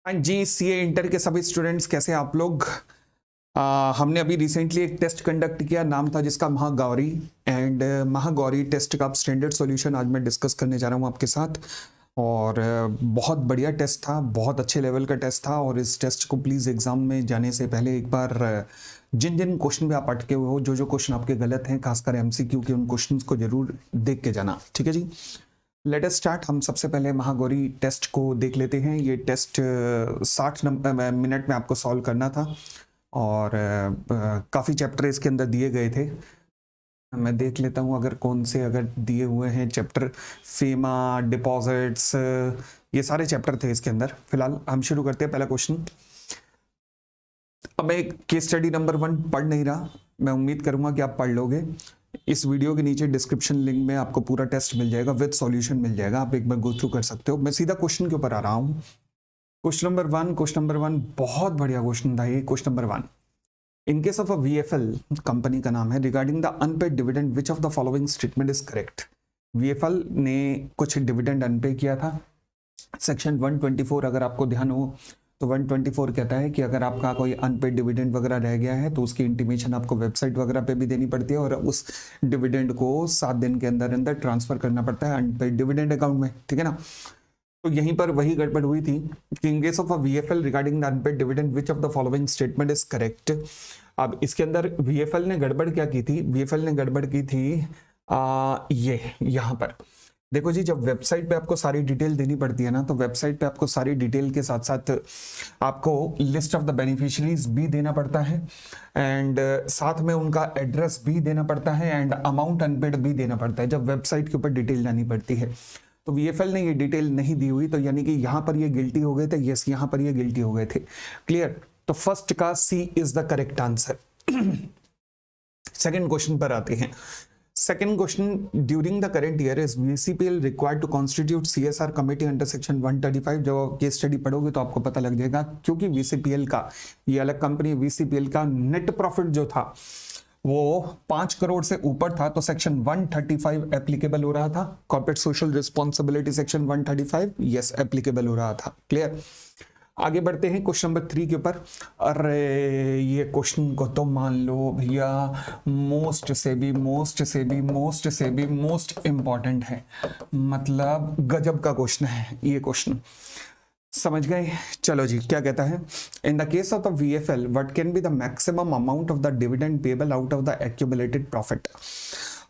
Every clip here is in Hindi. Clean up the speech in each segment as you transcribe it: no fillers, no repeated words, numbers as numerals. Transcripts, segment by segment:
हाँ जी, सीए इंटर के सभी स्टूडेंट्स कैसे हैं आप लोग। हमने अभी रिसेंटली एक टेस्ट कंडक्ट किया, नाम था जिसका महागौरी। एंड महागौरी टेस्ट का स्टैंडर्ड सॉल्यूशन आज मैं डिस्कस करने जा रहा हूँ आपके साथ। और बहुत बढ़िया टेस्ट था, बहुत अच्छे लेवल का टेस्ट था। और इस टेस्ट को प्लीज़ एग्जाम में जाने से पहले एक बार जिन जिन क्वेश्चन में आप अटके हुए हो, जो जो क्वेश्चन आपके गलत हैं, खासकर एमसीक्यू के, उन क्वेश्चंस को जरूर देख के जाना, ठीक है जी। Let us start. हम सबसे पहले महागौरी टेस्ट को देख लेते हैं। ये टेस्ट 60 मिनट में आपको सॉल्व करना था। और काफ़ी चैप्टर इसके अंदर दिए गए थे। मैं देख लेता हूँ अगर कौन से अगर दिए हुए हैं चैप्टर। फेमा, डिपॉजिट्स, ये सारे चैप्टर थे इसके अंदर। फिलहाल हम शुरू करते हैं। पहला क्वेश्चन। अब मैं केस स्टडी नंबर 1 पढ़ नहीं रहा, मैं उम्मीद करूंगा कि आप पढ़ लोगे। इस वीडियो के नीचे डिस्क्रिप्शन लिंक में आपको पूरा टेस्ट मिल जाएगा, विद सॉल्यूशन मिल जाएगा, आप एक बार गो थ्रू कर सकते हो। मैं सीधा क्वेश्चन के ऊपर आ रहा हूँ। क्वेश्चन नंबर वन बहुत बढ़िया क्वेश्चन था ये। Question number 1, in case of a VFL, company का नाम है, regarding the unpaid dividend which of the following statement is correct. VFL ने कुछ डिविडेंड अनपे किया था। सेक्शन 124 अगर आपको ध्यान हो तो 124 कहता है कि अगर आपका कोई अनपेड डिविडेंड वगैरह रह गया है तो उसकी इंटीमेशन आपको वेबसाइट वगैरह पे भी देनी पड़ती है, और उस डिविडेंड को 7 दिन के अंदर अंदर ट्रांसफर करना पड़ता है अनपेड डिविडेंड अकाउंट में, ठीक है ना। तो यहीं पर वही गड़बड़ हुई थी कि in case of a VFL regarding the unpaid dividend which of the following statement is correct. अब इसके अंदर वीएफएल ने गड़बड़ क्या की थी? वीएफएल ने गड़बड़ की थी ये यहाँ पर देखो जी, जब वेबसाइट पे आपको सारी डिटेल देनी पड़ती है ना, तो वेबसाइट पे आपको सारी डिटेल के साथ साथ आपको लिस्ट ऑफ द बेनिफिशियरीज भी देना पड़ता है, एंड साथ में उनका एड्रेस भी देना पड़ता है, एंड अमाउंट अनपेड भी देना पड़ता है जब वेबसाइट के ऊपर डिटेल जानी पड़ती है। तो वीएफएल ने ये डिटेल नहीं दी हुई, तो यानी कि यहाँ पर ये गिल्टी हो गए थे। यस, यहाँ पर ये गिल्टी हो गए थे। क्लियर? तो फर्स्ट का C is the correct answer. Second question पर आते हैं। Second question, during the current year is VCPL required to constitute CSR committee under section 135। जब केस स्टडी पढ़ोगे तो आपको पता लग जाएगा, क्योंकि VCPL का, ये अलग कंपनी, VCPL का नेट प्रॉफिट जो था वो 5 करोड़ से ऊपर था, तो सेक्शन 135 एप्लीकेबल हो रहा था। Corporate social responsibility section 135 yes applicable हो रहा था। क्लियर? आगे बढ़ते हैं क्वेश्चन नंबर 3 के ऊपर। अरे ये क्वेश्चन को तो मान लो भैया मोस्ट से भी मोस्ट इंपॉर्टेंट है, मतलब गजब का क्वेश्चन है ये क्वेश्चन। समझ गए? चलो जी, क्या कहता है? In the case of the VFL what can be the maximum amount of the dividend payable out of the accumulated profit.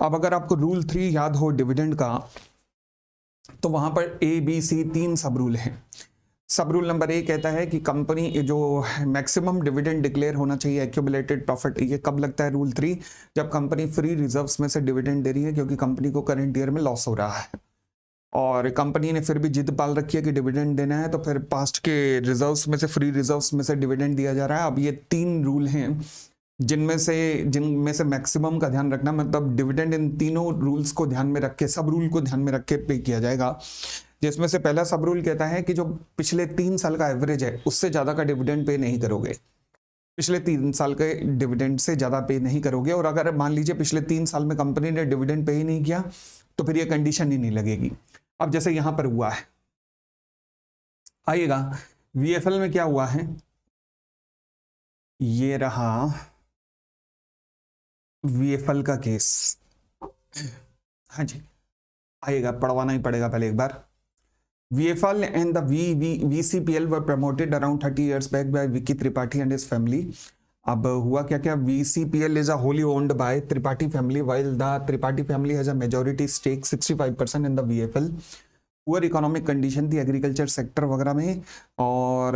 अब अगर आपको रूल 3 याद हो डिविडेंड का, तो वहां पर ए बी सी 3 सब रूल हैं। सब रूल नंबर 1 कहता है कि कंपनी जो मैक्सिमम डिविडेंड डिक्लेयर होना चाहिए एक्यूमुलेटेड प्रॉफिट। ये कब लगता है रूल 3? जब कंपनी फ्री रिजर्व्स में से डिविडेंड दे रही है, क्योंकि कंपनी को करंट ईयर में लॉस हो रहा है और कंपनी ने फिर भी जिद पाल रखी है कि डिविडेंड देना है, तो फिर पास्ट के रिजर्व्स में से, फ्री रिजर्व्स में से डिविडेंड दिया जा रहा है। अब ये 3 रूल हैं जिनमें से मैक्सिमम का ध्यान रखना, मतलब डिविडेंड इन तीनों रूल्स को ध्यान में रख के, सब रूल को ध्यान में रख के पे किया जाएगा। जिसमें से पहला सब रूल कहता है कि जो पिछले 3 साल का एवरेज है उससे ज्यादा का डिविडेंड पे नहीं करोगे। पिछले 3 साल के डिविडेंड से ज्यादा पे नहीं करोगे, और अगर मान लीजिए पिछले 3 साल में कंपनी ने डिविडेंड पे ही नहीं किया तो फिर ये कंडीशन ही नहीं लगेगी। अब जैसे यहां पर हुआ है, आइएगा वीएफएल में क्या हुआ है, ये रहा वीएफएल का केस। हाँ जी, आइएगा, पढ़वाना ही पड़ेगा पहले एक बार। VFL and the VCPL were promoted around 30 years back by Vicky Tripathi and his family. अब हुआ क्या क्या? VCPL is a wholly owned by Tripathi family, while the Tripathi family has a majority stake 65% in the VFL. Poor economic condition थी एग्रीकल्चर सेक्टर वगैरह में, और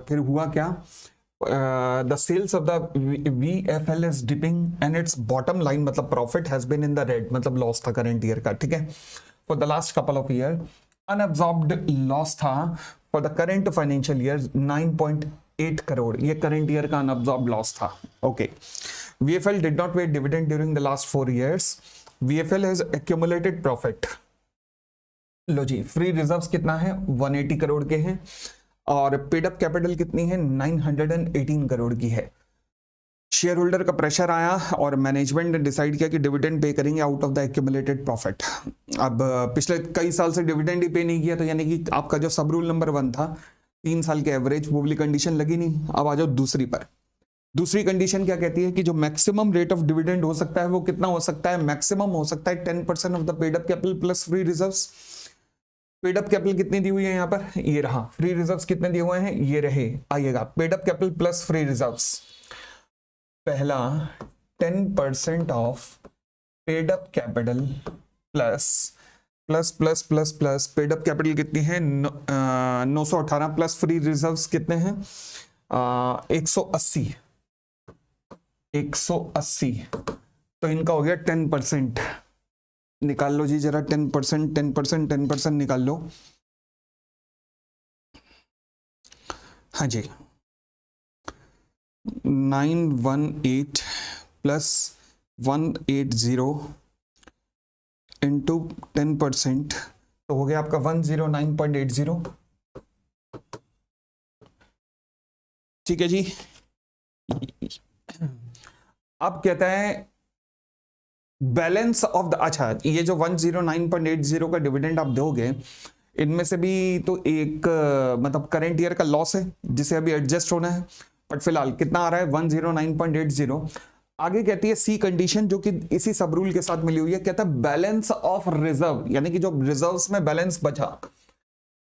फिर हुआ क्या? The sales of the VFL is dipping and its bottom line, मतलब profit has been in the red, मतलब लॉस था करंट ईयर का, ठीक है। For the last couple of years unabsorbed loss था। For the current financial year 9.8 crore, ये करंट ईयर का अनअब्सॉर्ब्ड लॉस था। ओके, VFL डिड नॉट पे dividend during the last 4 years। VFL has accumulated profit. लो जी, फ्री रिजर्व्स कितना है? 180 करोड़ के हैं, और पेड अप कैपिटल कितनी है? 918 करोड़ की है। शेयर होल्डर का प्रेशर आया और मैनेजमेंट ने डिसाइड किया कि डिविडेंड पे करेंगे out of the accumulated profit. अब पिछले कई साल से डिविडेंड ही पे नहीं किया, तो यानी कि आपका जो सब रूल नंबर 1 था 3 साल के एवरेज, वो वाली कंडीशन लगी नहीं। अब आ जाओ दूसरी पर। दूसरी कंडीशन क्या कहती है कि जो मैक्सिमम रेट ऑफ डिविडेंड हो सकता है वो कितना हो सकता है, मैक्सिमम हो सकता है 10% of the paid up capital plus free reserves. Paid up capital कितनी दी हुई है यहाँ पर, ये रहा। फ्री रिजर्व्स कितने दिए हुए हैं, ये रहे। आइएगा, paid up capital plus free reserves. पहला 10% of paid up capital plus plus plus plus plus paid up capital कितनी है 918 प्लस फ्री रिजर्व्स कितने हैं 180। तो इनका हो गया 10%। निकाल लो जी जरा 10%, 10%, 10% निकाल लो। हाँ जी, 918 प्लस 180 इंटू 10%, तो हो गया आपका 109.80। ठीक है जी। अब कहता है बैलेंस ऑफ द, अच्छा ये जो 109.80 का डिविडेंड आप दोगे, इनमें से भी तो एक मतलब करंट ईयर का लॉस है जिसे अभी एडजस्ट होना है, बट फिलहाल कितना आ रहा है 109.80। आगे कहती है सी कंडीशन, जो कि इसी सब रूल के साथ मिली हुई है, कहता है बैलेंस ऑफ रिजर्व, यानी कि जो रिजर्व्स में बैलेंस बचा,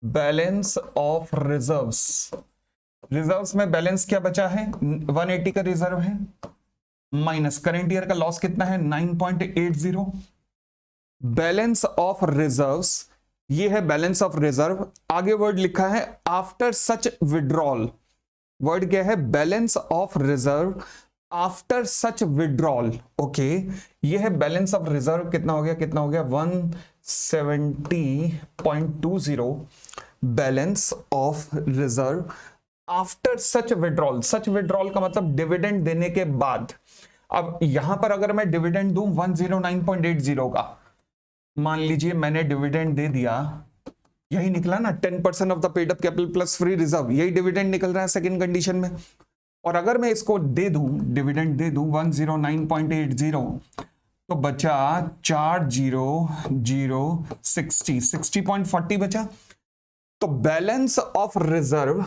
बैलेंस ऑफ रिजर्व्स, रिजर्व्स में बैलेंस क्या बचा है 180 का रिजर्व है, माइनस करंट ईयर का लॉस कितना है 9.80। बैलेंस ऑफ रिजर्व्स, ये है बैलेंस ऑफ रिजर्व। आगे वर्ड लिखा है आफ्टर सच विड्रॉल। वर्ड क्या है, balance of reserve after such withdrawal. Okay, ये है बैलेंस ऑफ रिजर्व। कितना हो गया, कितना हो गया 170.20 balance of reserve after such withdrawal. Such withdrawal का मतलब डिविडेंड देने के बाद। अब यहां पर अगर मैं डिविडेंड दूं 109.80 का, मान लीजिए मैंने डिविडेंड दे दिया, यही निकला ना 10% of the paid up capital plus free reserve, यही डिविडेंड निकल रहा है सेकंड कंडीशन में। और अगर मैं इसको दे दूं, डिविडेंड दे दूं 109.80, तो बचा 40060, 60.40 बचा। तो balance of reserve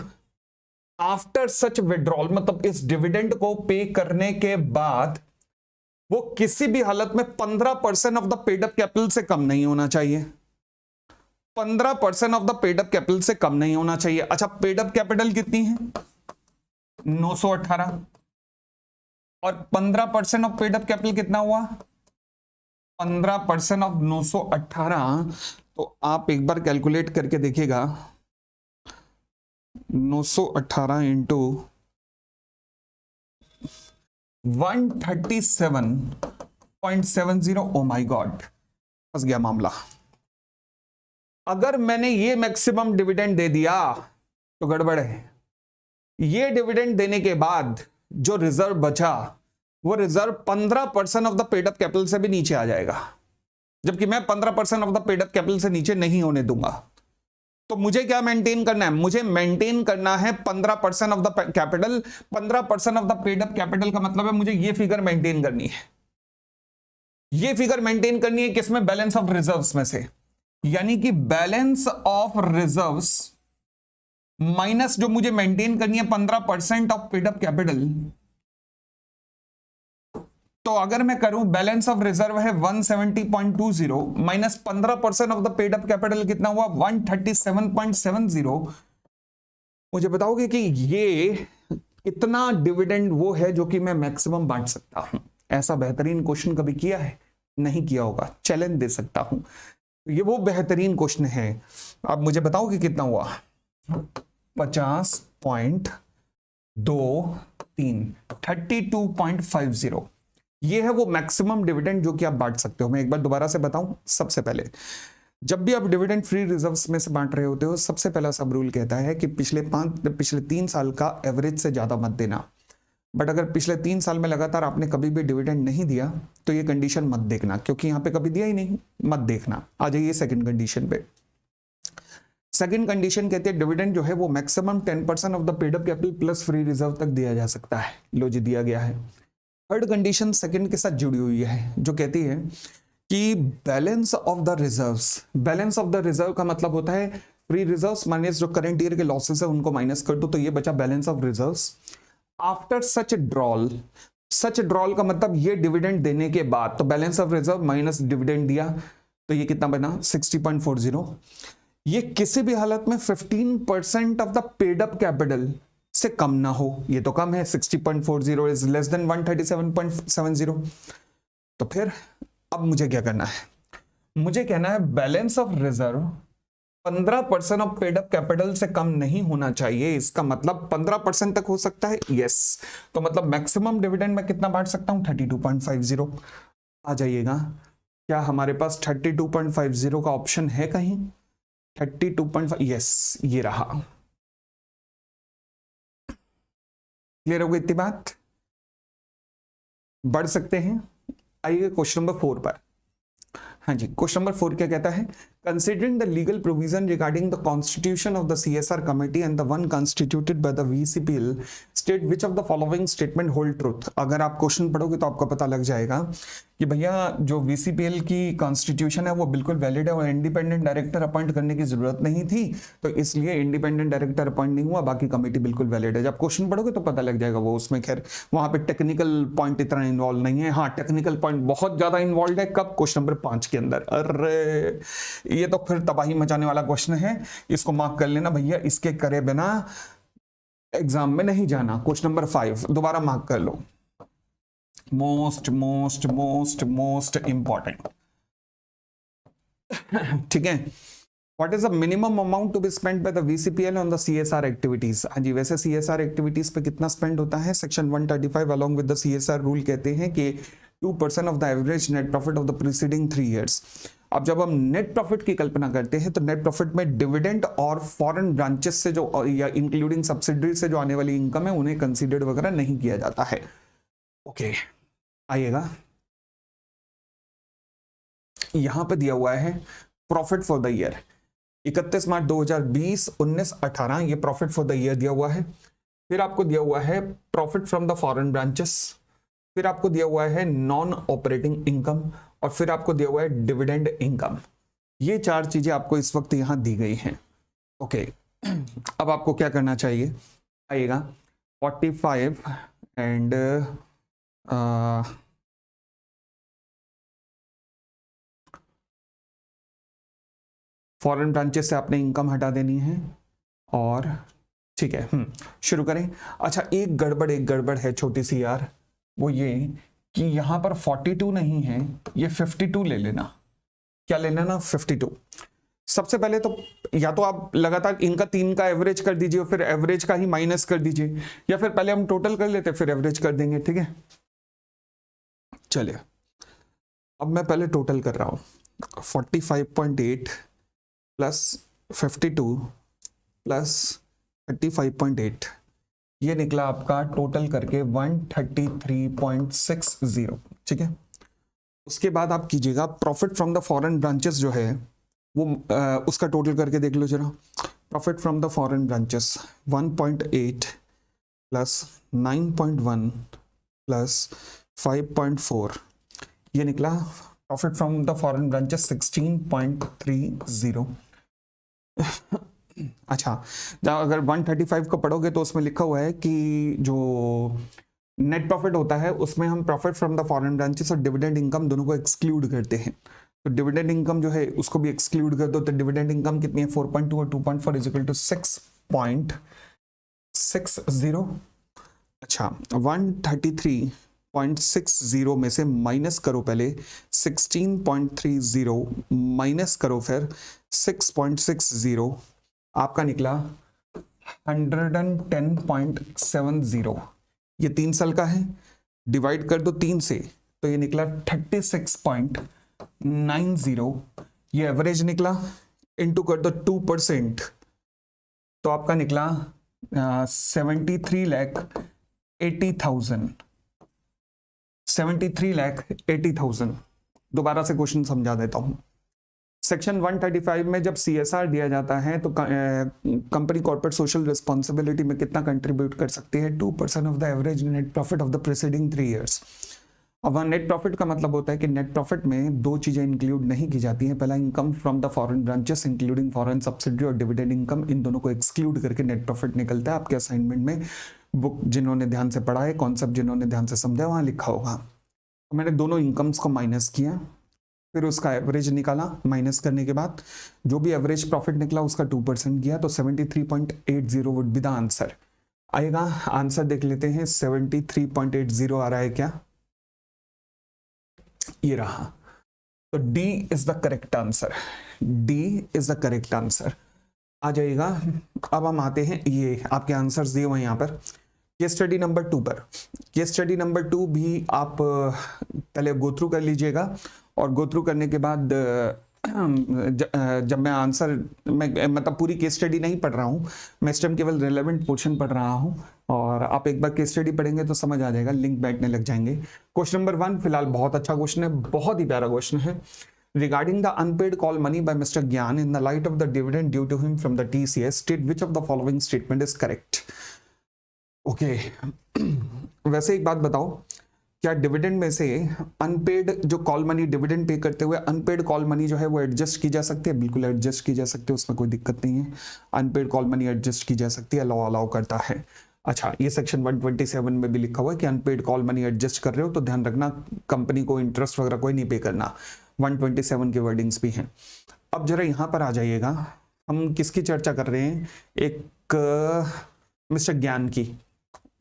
after such withdrawal, मतलब इस डिविडेंड को पे करने के बाद, वो किसी भी हालत में 15% of the paid up capital से कम नहीं होना चाहिए। 15% of the paid up capital से कम नहीं होना चाहिए। अच्छा, पेड अप कैपिटल कितनी है 918, और 15% ऑफ पेड अप कैपिटल कितना हुआ 15% ऑफ 918। तो आप एक बार कैलकुलेट करके देखिएगा, 918 इंटू 137.70। ओ माय गॉड, फंस गया मामला। अगर मैंने ये मैक्सिमम डिविडेंड दे दिया तो गड़बड़ है। ये डिविडेंड देने के बाद जो रिजर्व बचा, वो reserve 15% of the paid up capital से भी नीचे आ जाएगा, जबकि मैं 15% of the paid up capital से नीचे नहीं होने दूंगा। तो मुझे क्या मेंटेन करना है, मुझे मेंटेन करना है 15% of the capital. 15% of the paid up capital का मतलब है मुझे ये फिगर मेंटेन करनी है। ये फिगर मेंटेन करनी है किसमें, बैलेंस ऑफ रिजर्व्स में से। यानी कि बैलेंस ऑफ रिजर्व्स माइनस जो मुझे मेंटेन करनी है 15% ऑफ पेड अप कैपिटल। तो अगर मैं करूं, बैलेंस ऑफ रिजर्व है 170.20 minus 15% of the paid up capital कितना हुआ 137.70। मुझे बताओगे कि ये कितना डिविडेंड वो है जो कि मैं मैक्सिमम बांट सकता हूं। ऐसा बेहतरीन क्वेश्चन कभी किया है, नहीं किया होगा, चैलेंज दे सकता हूं। ये वो बेहतरीन क्वेश्चन है। आप मुझे बताओ कि कितना हुआ 50.23, 32.50। ये है वो मैक्सिमम डिविडेंड जो कि आप बांट सकते हो। मैं एक बार दोबारा से बताऊं, सबसे पहले जब भी आप डिविडेंड फ्री रिजर्व्स में से बांट रहे होते हो, सबसे पहला सब रूल कहता है कि पिछले 3 साल का एवरेज से ज्यादा मत देना। बट अगर पिछले 3 साल में लगातार आपने कभी भी डिविडेंड नहीं दिया तो ये कंडीशन मत देखना, क्योंकि यहां पे कभी दिया ही नहीं, मत देखना। आ जाइए सेकंड कंडीशन पे। सेकंड कंडीशन कहती है डिविडेंड जो है वो maximum 10% of the paid up capital plus free reserve तक दिया जा सकता है। लो जी, दिया गया है। थर्ड कंडीशन सेकंड के साथ जुड़ी हुई है, जो कहती है कि balance of the reserves. Balance of the reserve का मतलब होता है फ्री रिजर्व्स माइनस जो करंट ईयर के लॉसेस है उनको माइनस कर दो, तो ये बचा balance of reserves after such drawal. Such drawal का मतलब ये डिविडेंड देने के बाद, तो balance of reserve minus dividend दिया, तो ये कितना बना 60.40। ये किसी भी हालत में 15% of the paid up capital से कम ना हो, ये तो कम है, 60.40 इज लेस देन 137.70। तो फिर अब मुझे क्या करना है, मुझे कहना है balance of reserve 15% of paid up capital से कम नहीं होना चाहिए। इसका मतलब 15% तक हो सकता है, यस। तो मतलब मैक्सिमम डिविडेंड में कितना बांट सकता हूं 32.50। आ जाइएगा, क्या हमारे पास 32.50 का ऑप्शन है कहीं? 32.5, यस ये रहा। क्लियर हो गई इतनी बात? बढ़ सकते हैं। आइए क्वेश्चन नंबर 4 पर। हाँ जी, क्वेश्चन नंबर 4 क्या कहता है? Considering the legal provision regarding the constitution of the CSR committee and the one constituted by the VCPL state which of the following statement hold truth. अगर आप क्वेश्चन पढ़ोगे तो आपको पता लग जाएगा कि भैया जो VCPL की कॉन्स्टिट्यूशन है वो बिल्कुल वैलिड है और इंडिपेंडेंट डायरेक्टर अपॉइंट करने की जरूरत नहीं थी, तो इसलिए इंडिपेंडेंट डायरेक्टर अपॉइंट नहीं हुआ, बाकी कमेटी बिल्कुल वैलिड है। जब क्वेश्चन पढ़ोगे तो पता लग जाएगा वो, उसमें खैर वहां पे टेक्निकल पॉइंट इतना इन्वॉल्व नहीं है। हाँ, टेक्निकल पॉइंट बहुत ज्यादा इन्वॉल्व है। कब? क्वेश्चन नंबर 5 के अंदर। अरे ये तो फिर तबाही मचाने वाला क्वेश्चन है, इसको मार्क कर लेना भैया, इसके करे बिना एग्जाम में नहीं जाना। क्वेश्चन नंबर 5 दोबारा मार्क कर लो, most most most most important. ठीक है, what is the minimum amount to be spend by the VCPL on the CSR activities? हाँ जी, वैसे CSR एक्टिविटीज पे कितना स्पेंड होता है? Section 135 along with the CSR rule कहते हैं कि 2% of the average net profit of the preceding 3 years. अब जब हम नेट प्रॉफिट की कल्पना करते हैं तो नेट प्रॉफिट में डिविडेंड और फॉरेन ब्रांचेस से जो या इंक्लूडिंग सब्सिडरी से जो आने वाली इनकम है उन्हें कंसीडर्ड वगैरह नहीं किया जाता है। ओके, आइएगा, यहां पे दिया हुआ है प्रॉफिट फॉर द ईयर 31 मार्च 2020, 19, 18, ये प्रॉफिट फॉर द ईयर दिया हुआ है। फिर आपको दिया हुआ है profit from the foreign branches, फिर आपको दिया हुआ है नॉन ऑपरेटिंग इनकम, और फिर आपको दिया हुआ है डिविडेंड इनकम। ये 4 चीजें आपको इस वक्त यहां दी गई हैं। ओके, अब आपको क्या करना चाहिए? आइएगा 45 एंड फॉरेन ब्रांचेस से आपने इनकम हटा देनी है, और ठीक है शुरू करें। अच्छा, एक गड़बड़ है छोटी सी यार, वो ये कि यहां पर 42 नहीं है, ये 52 ले लेना। क्या ले लेना? 52। सबसे पहले तो या तो आप लगातार इनका 3 का एवरेज कर दीजिए और फिर एवरेज का ही माइनस कर दीजिए, या फिर पहले हम टोटल कर लेते फिर एवरेज कर देंगे। ठीक है, चलिए अब मैं पहले टोटल कर रहा हूं। 45.8 प्लस 52 प्लस 35.8, ये निकला आपका टोटल करके 133.60। ठीक है, उसके बाद आप कीजिएगा profit from the foreign branches जो है वो उसका टोटल करके देख लो जरा। Profit from the foreign branches 1.8 plus 9.1 plus 5.4, ये निकला profit from the foreign branches 16.30। अच्छा, अगर 135 को पढ़ोगे तो उसमें लिखा हुआ है कि जो नेट प्रॉफिट होता है उसमें हम profit from the foreign branches और डिविडेंड इनकम दोनों को एक्सक्लूड करते हैं। तो डिविडेंड इनकम जो है उसको भी एक्सक्लूड कर दो, तो डिविडेंड इनकम कितनी है? 4.2 और 2.4 इज इक्वल टू 6.60। अच्छा, 133.60 में से माइनस करो पहले 16.30, माइनस करो फिर 6.60, आपका निकला 110.70। ये 3 साल का है, डिवाइड कर दो 3 से, तो ये निकला 36.90। ये एवरेज निकला, इनटू कर दो 2%, तो आपका निकला 73,80,000। 73,80,000। दोबारा से क्वेश्चन समझा देता हूं। सेक्शन 135 में जब CSR दिया जाता है तो कंपनी कॉर्पोरेट सोशल रिस्पॉन्सिबिलिटी में कितना कंट्रीब्यूट कर सकती है? 2% of the average net profit of the preceding 3 years. अब नेट प्रॉफिट का मतलब होता है कि नेट प्रॉफिट में दो चीजें इंक्लूड नहीं की जाती हैं। पहला income from the foreign branches including foreign subsidy और डिविडेंड इनकम, इन दोनों को एक्सक्लूड करके नेट प्रॉफिट निकलता है। आपके असाइनमेंट में बुक जिन्होंने ध्यान से पढ़ा है, कॉन्सेप्ट जिन्होंने ध्यान से समझा, वहां लिखा होगा। तो मैंने दोनों इनकम्स को माइनस किया, फिर उसका एवरेज निकाला। माइनस करने के बाद जो भी एवरेज प्रॉफिट निकला उसका 2% किया, तो 73.80 वुड बी द आंसर आएगा। आंसर देख लेते हैं, 73.80 आ रहा है क्या? ये रहा। तो D is the correct answer, D is the correct answer आ जाएगा। अब हम आते हैं, ये आपके आंसर्स दिए हुए यहाँ पर केस स्टडी नंबर 2 पर। केस स्टडी नंबर 2 भी आप पहले गो थ्रू कर लीजिएगा, और गो थ्रू करने के बाद जब मैं आंसर, मैं मतलब पूरी केस स्टडी नहीं पढ़ रहा हूँ, मैं इस टाइम केवल रेलेवेंट पोर्शन पढ़ रहा हूँ, और आप एक बार केस स्टडी पढ़ेंगे तो समझ आ जाएगा, लिंक बैठने लग जाएंगे। क्वेश्चन नंबर 1 फिलहाल बहुत अच्छा क्वेश्चन है, बहुत ही प्यारा क्वेश्चन है। Regarding the unpaid call money by Mr. Gyan in the light of the dividend due to him from the TCS, state which of the following statement is correct? Okay. वैसे एक बात बताओ, क्या डिविडेंड में से अनपेड जो कॉल मनी डिविडेंड पे करते हुए अनपेड कॉल मनी जो है वो एडजस्ट की जा सकती है? बिल्कुल एडजस्ट की जा सकती है, उसमें कोई दिक्कत नहीं है। अनपेड कॉल मनी एडजस्ट की जा सकती है, लॉ अलाउ करता है। अच्छा, ये सेक्शन 127 में भी लिखा हुआ है कि अनपेड कॉल मनी एडजस्ट कर रहे हो तो ध्यान रखना कंपनी को इंटरेस्ट वगैरह कोई नहीं पे करना। 127 के वर्डिंग्स भी हैं। अब जरा यहाँ पर आ जाइएगा, हम किसकी चर्चा कर रहे हैं? एक मिस्टर ज्ञान की।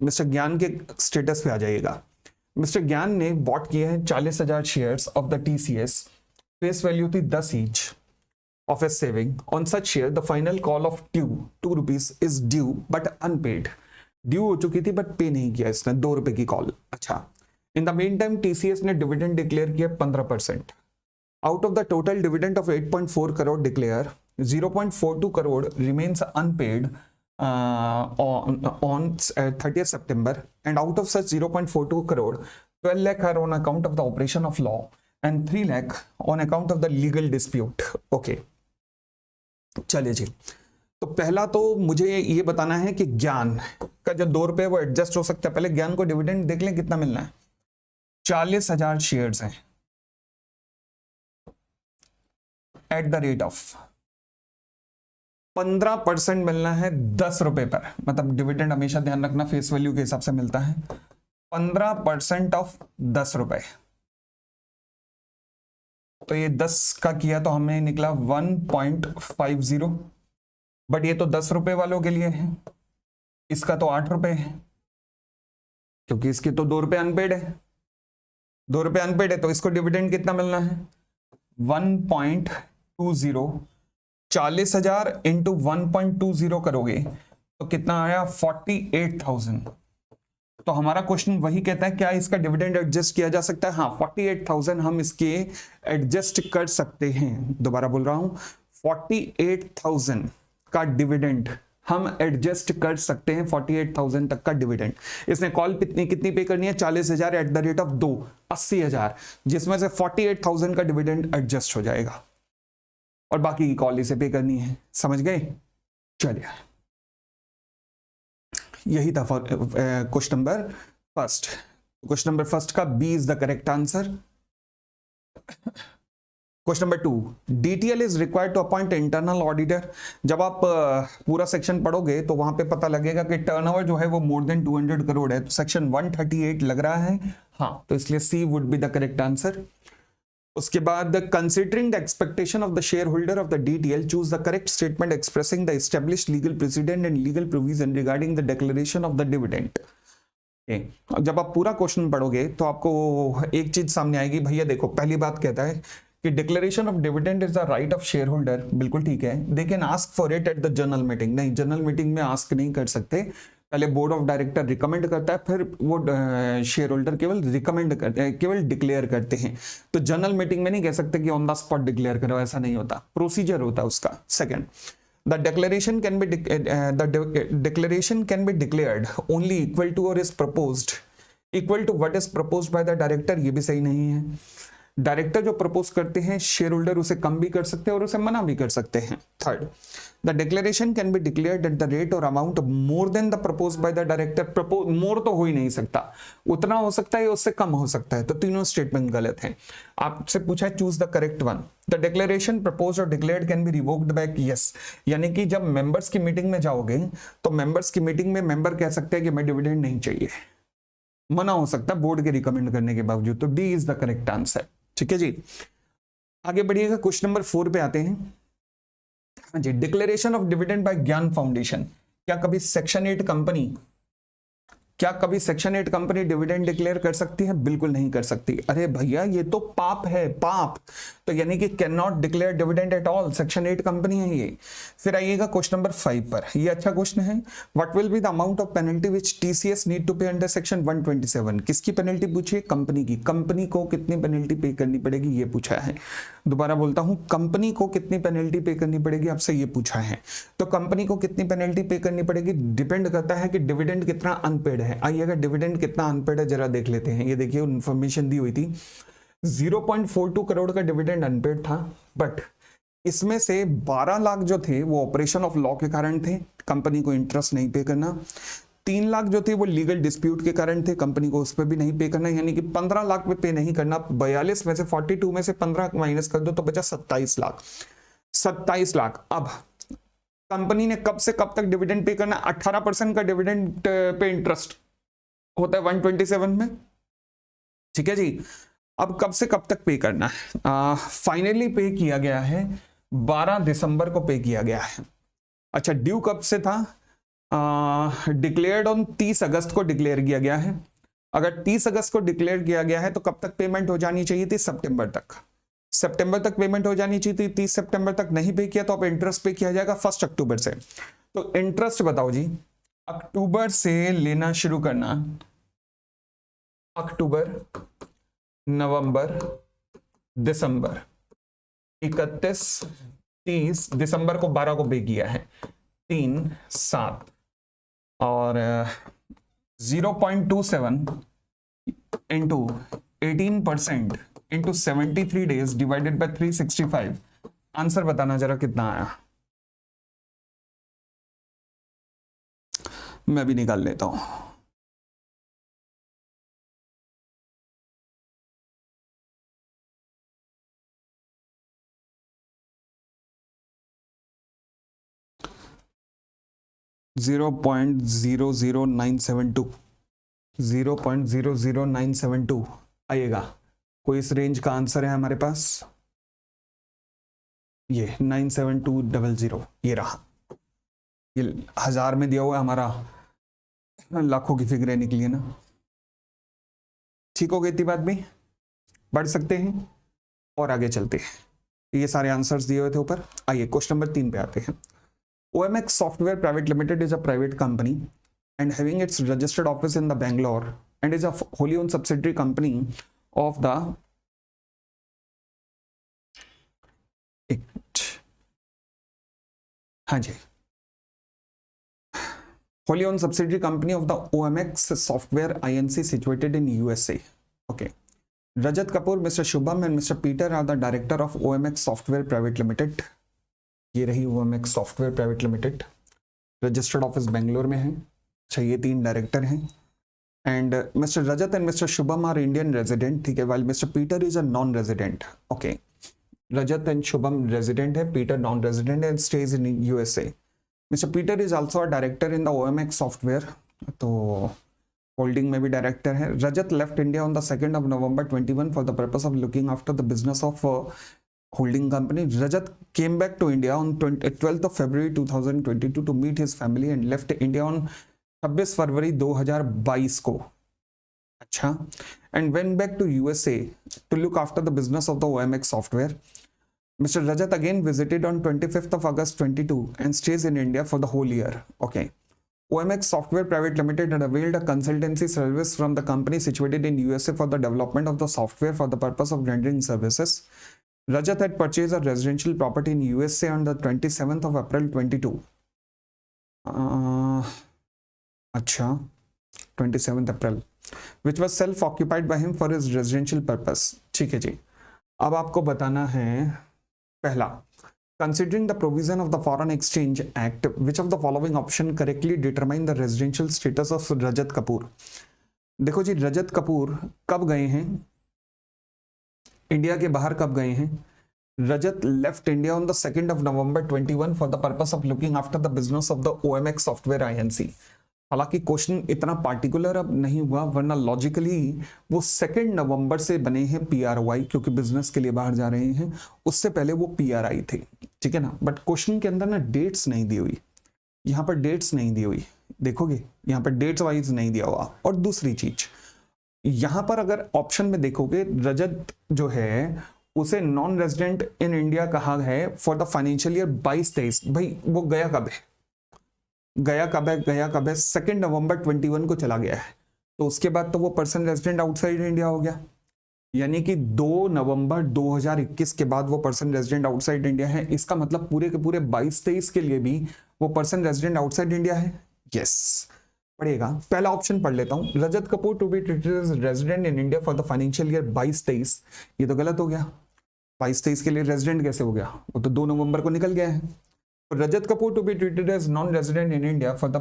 मिस्टर ज्ञान के स्टेटस पे आ जाइएगा। मिस्टर ज्ञान ने बॉट किए हैं 40,000 shares of the TCS, face value थी 10 each of a saving. On such share the final call of 2 rupees is due but unpaid. Due हो चुकी थी बट पे नहीं किया इसने, 2 रुपए की कॉल। अच्छा, in the main time TCS ने डिविडेंड डिक्लेयर किया 15%। Out of the total dividend of 8.4 crore declare, 0.42 crore remains unpaid on 30th September, and out of such 0.42 crore, 12 lakh are on account of the operation of law and 3 lakh on account of the legal dispute. Okay, चलिए जी। तो पहला तो मुझे ये बताना है कि ज्ञान का जो 2 रुपए वो एडजस्ट हो सकता है। पहले ज्ञान को डिविडेंड देख लें कितना मिलना है। 40,000 शेयर्स हैं एट द रेट ऑफ 15% मिलना है 10 रुपए पर। मतलब डिविडेंड हमेशा ध्यान रखना फेस वैल्यू के हिसाब से मिलता है। 15% ऑफ 10 रुपए, तो ये 10 का किया तो हमें निकला 1.50, बट ये तो 10 रुपए वालों के लिए है, इसका तो 8 रुपए है, क्योंकि इसके तो 2 रुपए अनपेड है। 2 रुपए अनपेड है तो इसको डिविडेंड कितना मिलना है? 1.20। 40,000 इंटू 1.20 करोगे तो कितना आया? 48,000। तो हमारा क्वेश्चन वही कहता है क्या इसका डिविडेंड एडजस्ट किया जा सकता है? हाँ, 48,000 हम इसके एडजस्ट कर सकते हैं। दोबारा बोल रहा हूं, 48,000 का डिविडेंड हम एडजस्ट कर सकते हैं। 48,000 तक का डिविडेंड। इसने कॉल कितनी पे करनी है? 40,000 एट द रेट ऑफ 2, 80,000, जिसमें से 48,000 का डिविडेंड एडजस्ट हो जाएगा और बाकी की कॉल इसे पे करनी है। समझ गए? चलिए, यही था question number first. Question number first का B is the correct answer. Question number 2, DTL is required to appoint internal auditor. जब आप पूरा सेक्शन पढ़ोगे तो वहां पे पता लगेगा कि टर्नओवर जो है वो मोर देन 200 करोड़ है। तो सेक्शन 138 लग रहा है, हाँ, तो इसलिए C would be the correct answer. उसके बाद considering the expectation of the share holder of the DTL, choose the correct statement expressing the established legal precedent and legal provision regarding the declaration of the dividend. जब आप पूरा क्वेश्चन पढ़ोगे तो आपको एक चीज सामने आएगी। भैया देखो, पहली बात कहता है कि declaration of dividend is the right of share holder. बिल्कुल ठीक है, they can ask for it at the general meeting. नहीं, जनरल मीटिंग में आस्क नहीं कर सकते, पहले बोर्ड ऑफ डायरेक्टर रिकमेंड करता है, फिर वो शेयर होल्डर केवल रिकमेंड करते हैं, केवल डिक्लेयर करते हैं। तो जनरल मीटिंग में नहीं कह सकते कि ऑन द स्पॉट डिक्लेयर करो, ऐसा नहीं होता, प्रोसीजर होता है उसका। Second, the declaration can be declared only equal to or is proposed equal to what is proposed by the director. ये भी सही नहीं है। डायरेक्टर जो प्रपोज करते हैं शेयर होल्डर उसे कम भी कर सकते हैं और उसे मना भी कर सकते हैं। Third, the declaration can be declared at the rate or amount more than the propose by the director. Propose more तो हो ही नहीं सकता, उतना हो सकता है उससे कम हो सकता है, तो तीनों स्टेटमेंट गलत हैं। आपसे पूछा है choose the correct one. The declaration propose or declared can be revoked by yes, यानी कि जब मेंबर्स की मीटिंग में जाओगे तो मेंबर्स की मीटिंग में मेंबर कह सकते हैं कि मैं डिविडेंड नहीं चाहिए, मना हो सकता है बोर्ड के रिकमेंड करने के बावजूद, तो D is the correct answer. ठीक है जी, आगे बढ़िएगा, क्वेश्चन नंबर 4 पे आते हैं। हाँ जी, डिक्लेरेशन ऑफ डिविडेंड बाय ज्ञान फाउंडेशन। क्या कभी सेक्शन 8 कंपनी डिविडेंड डिक्लेयर कर सकती है? बिल्कुल नहीं कर सकती। अरे भैया ये तो पाप है, पाप, तो यानी कि can not declare dividend at all, section 8 company है ये। फिर आइएगा क्वेश्चन नंबर 5 पर, ये अच्छा क्वेश्चन है। What will be the amount of penalty which TCS need to pay under section 127? किसकी पेनल्टी पूछी है? कंपनी की। कंपनी को कितनी पेनल्टी पे करनी पड़ेगी ये पूछा है। दोबारा बोलता हूं, कंपनी को कितनी पेनल्टी पे करनी पड़ेगी आपसे ये पूछा है। तो कंपनी को कितनी पेनल्टी पे करनी पड़ेगी डिपेंड करता है कि डिविडेंड कितना अनपेड है। आइएगा डिविडेंड कितना अनपेड है जरा देख लेते हैं। ये देखिए इन्फॉर्मेशन दी हुई थी, 0.42 करोड़ का डिविडेंड अनपेड था, बट इसमें से 12 लाख जो थे वो ऑपरेशन ऑफ लॉ के कारण थे, कंपनी को इंटरेस्ट नहीं पे करना। 3 लाख जो थे वो लीगल डिस्प्यूट के कारण थे, कंपनी को उस पर भी नहीं पे करना, यानी कि 15 लाख पे नहीं करना। 42 में से 42 में से 15 माइनस कर दो तो बचा 27 लाख। 27 लाख। अब कंपनी ने कब से कब तक डिविडेंड पे करना? 18% का डिविडेंड पे इंटरेस्ट होता है 127 में। ठीक है जी, अब कब से कब तक पे करना है? फाइनली पे किया गया है 12 दिसंबर को पे किया गया है। अच्छा, ड्यू कब से था? डिक्लेयर्ड ऑन 30 अगस्त को डिक्लेयर किया गया है। अगर 30 अगस्त को डिक्लेयर किया गया है तो कब तक पेमेंट हो जानी चाहिए थी? सितंबर तक। सितंबर तक पेमेंट हो जानी चाहिए थी। 30 सितंबर तक नहीं पे किया तो अब इंटरेस्ट पे किया जाएगा 1 अक्टूबर से। तो इंटरेस्ट बताओ जी, अक्टूबर से लेना शुरू करना, अक्टूबर, नवंबर, दिसंबर, 31, 30, दिसंबर को 12 को पे किया है, 3, 7 और 0.27 into 18% into 73 days divided by 365। Answer बताना जरा कितना आया, मैं भी निकाल लेता हूं। $0.00972 आइएगा। कोई इस रेंज का आंसर है हमारे पास? ये 97200 ये रहा। ये 1000 में दिया हुआ है, हमारा लाखों की फिगरें निकली है ना। ठीक हो गई थी बात भी, बढ़ सकते हैं और आगे चलते हैं। ये सारे आंसर्स दिए हुए थे ऊपर। आइए क्वेश्चन नंबर 3 पे आते हैं। OMX Software Private Limited is a private company and having its registered office in the Bangalore and is a wholly owned subsidiary company of the हाँ जी, wholly owned subsidiary company of the OMX Software Inc. situated in USA. Okay. Rajat Kapoor, Mr. Shubham and Mr. Peter are the director of OMX Software Private Limited. ये रही OMX Software Private Limited, registered office Bangalore में है। अच्छा, ये 3 डायरेक्टर हैं and mister Rajat and mister Shubham are Indian resident. ठीक है, while mister Peter is a non resident. Okay, Rajat and Shubham resident है, Peter non resident and stays in USA. Mister Peter is also a director in the OMX software, तो होल्डिंग में भी डायरेक्टर है। Rajat left India on the 2nd of November 21 for the purpose of looking after the business of holding company. Rajat came back to India on 12th of February 2022 to meet his family and left India on 26 फरवरी 2022 को। अच्छा, and went back to USA to look after the business of the OMX software. Mr. Rajat again visited on 25th of August 22 and stays in India for the whole year. Okay. OMX Software Private Limited had availed a consultancy service from the company situated in USA for the development of the software for the purpose of rendering services. Rajat had purchased a residential property in USA on the 27th of April 22. अच्छा, 27th April, which was self-occupied by him for his residential purpose. ठीक है जी, अब आपको बताना है पहला, considering the provision of the Foreign Exchange Act, which of the following option correctly determine the residential status of रजत कपूर। देखो जी, रजत कपूर कब गए हैं, इंडिया के बाहर कब गए हैं? Rajat left India on the 2nd of November 21 for the purpose of looking after the business of the OMX software INC। हालांकि क्वेश्चन इतना पार्टिकुलर अब नहीं हुआ, वरना लॉजिकली वो 2 नवंबर से बने हैं PROI, क्योंकि बिजनेस के लिए बाहर जा रहे हैं, उससे पहले वो PRI थे, ठीक है ना। बट क्वेश्चन के अंदर ना डेट्स नहीं दी हुई, यहाँ पर डेट्स नहीं दी हुई, देखोगे यहाँ पर डेट्स वाइज नहीं दिया हुआ। और दूसरी चीज, यहाँ पर अगर ऑप्शन में देखोगे, रजत जो है उसे नॉन रेजिडेंट इन इंडिया कहा है फॉर द फाइनेंशियल ईयर 22-23। भाई वो गया कब है, गया कब है 2 नवंबर 21 को चला गया है, तो उसके बाद तो वो पर्सन रेजिडेंट आउटसाइड इंडिया हो गया, यानी कि 2 नवंबर 2021 के बाद वो पर्सन रेजिडेंट आउटसाइड इंडिया है। इसका मतलब पूरे के पूरे 22-23 के लिए भी वो पर्सन रेजिडेंट आउटसाइड इंडिया है। यस, पढ़ेगा, पहला ऑप्शन पढ़ लेता हूं, Rajat Kapoor to be treated as resident in India for the financial year 22-23। ये तो गलत हो गया, 22-23 के लिए रेजिडेंट कैसे हो गया, वो तो 2 नवंबर को निकल गया है। Rajat Kapoor to be treated as non-resident in India for the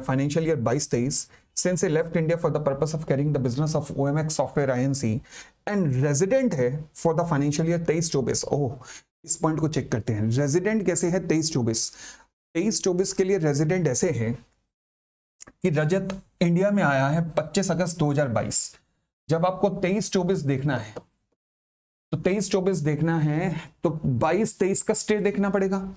financial year 22-23 since he left India for the purpose of carrying the business of OMX Software INC and resident है for the financial year 23-24। ओह, इस पॉइंट को चेक करते हैं, रेजिडेंट कैसे है 23-24। 23-24 के लिए रेजिडेंट ऐसे है कि रजत इंडिया में आया है 25 अगस्त 2022। जब आपको 23-24 देखना है तो 23-24 देखना है तो 22-23 का स्टे देखना पड़ेगा।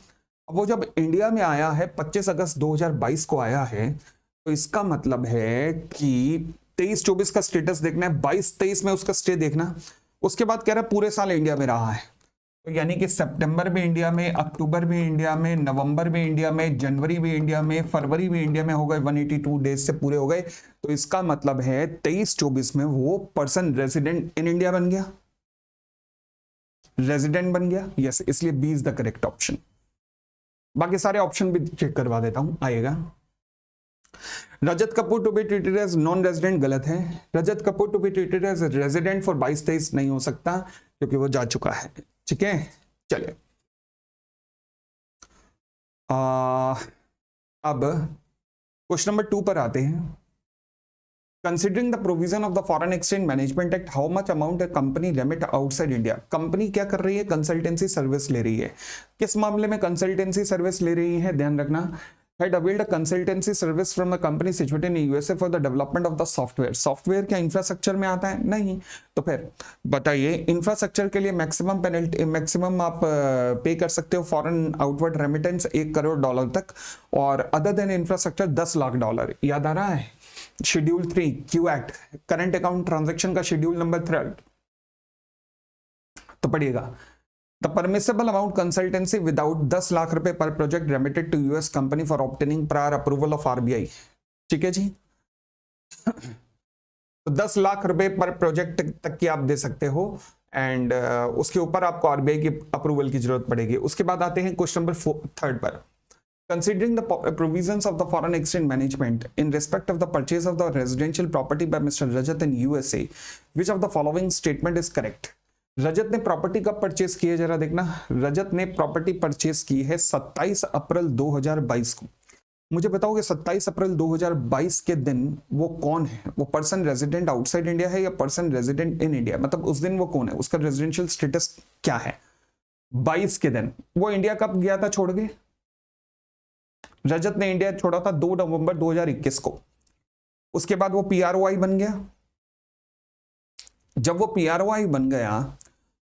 अब वो जब इंडिया में आया है 25 अगस्त 2022 को आया है, तो इसका मतलब है कि 23-24 का स्टेटस देखना है, 22-23 में उसका स्टे देखना। उसके बाद कह रहा है पूरे साल इंडिया में रहा है, तो यानी कि सितंबर भी इंडिया में, अक्टूबर भी इंडिया में, नवंबर भी इंडिया में, जनवरी भी इंडिया में, फरवरी भी इंडिया में हो गए, 182 डेज से पूरे हो गए। तो इसका मतलब है 23-24 में वो पर्सन रेजिडेंट इन इंडिया बन गया, रेजिडेंट बन गया। यस, इसलिए B is the correct option. बाकी सारे ऑप्शन भी चेक करवा देता हूं, आएगा। Rajat Kapoor to be treated as non resident गलत है, Rajat Kapoor to be treated as resident for 22-23 नहीं हो सकता, क्योंकि वो जा चुका है, ठीक है। चलिए अब क्वेश्चन नंबर 2 पर आते हैं। Considering the provision of the Foreign Exchange Management Act, how much amount a company remit outside India? Company क्या कर रही है, कंसल्टेंसी सर्विस ले रही है। किस मामले में कंसल्टेंसी सर्विस ले रही है, ध्यान रखना। Had availed a consultancy service from a company situated in USA for the development of the software। Software क्या इंफ्रास्ट्रक्चर में आता है? नहीं। तो फिर बताइए, इंफ्रास्ट्रक्चर के लिए मैक्सिमम पेनल्टी, मैक्सिमम आप पे कर सकते हो फॉरेन आउटवर्ड रेमिटेंस $1 करोड़ तक, और अदर देन इंफ्रास्ट्रक्चर $10 लाख। याद आ रहा है शेड्यूल 3 क्यू एक्ट, करंट अकाउंट ट्रांजैक्शन का शेड्यूल नंबर 3। तो पढ़िएगा, the permissible amount consultancy without 10 lakh रुपए per project remitted to US company for obtaining prior approval of RBI। ठीक है जी। तो 10 लाख रुपए पर प्रोजेक्ट तक की आप दे सकते हो, एंड उसके ऊपर आपको RBI की अप्रूवल की जरूरत पड़ेगी। उसके बाद आते हैं क्वेश्चन नंबर 3 पर। Considering the provisions of the foreign exchange management in respect of the purchase of the residential property by Mr. Rajat in USA, which of the following statement is correct? रजत ने प्रॉपर्टी कब परचेस की है, जरा देखना। रजत ने प्रॉपर्टी परचेस की है 27 अप्रैल 2022 को। मुझे बताओगे 27 अप्रैल 2022 के दिन वो कौन है, वो पर्सन रेजिडेंट आउटसाइड इंडिया है या पर्सन रेजिडेंट इन इंडिया, मतलब उस दिन वो कौन है, उसका रेजिडेंशियल स्टेटस क्या है। 22 के दिन वो इंडिया कब गया था छोड़ के, रजत ने इंडिया छोड़ा था 2 नवंबर 2021 को। उसके बाद वो PROI बन गया। जब वो PROI बन गया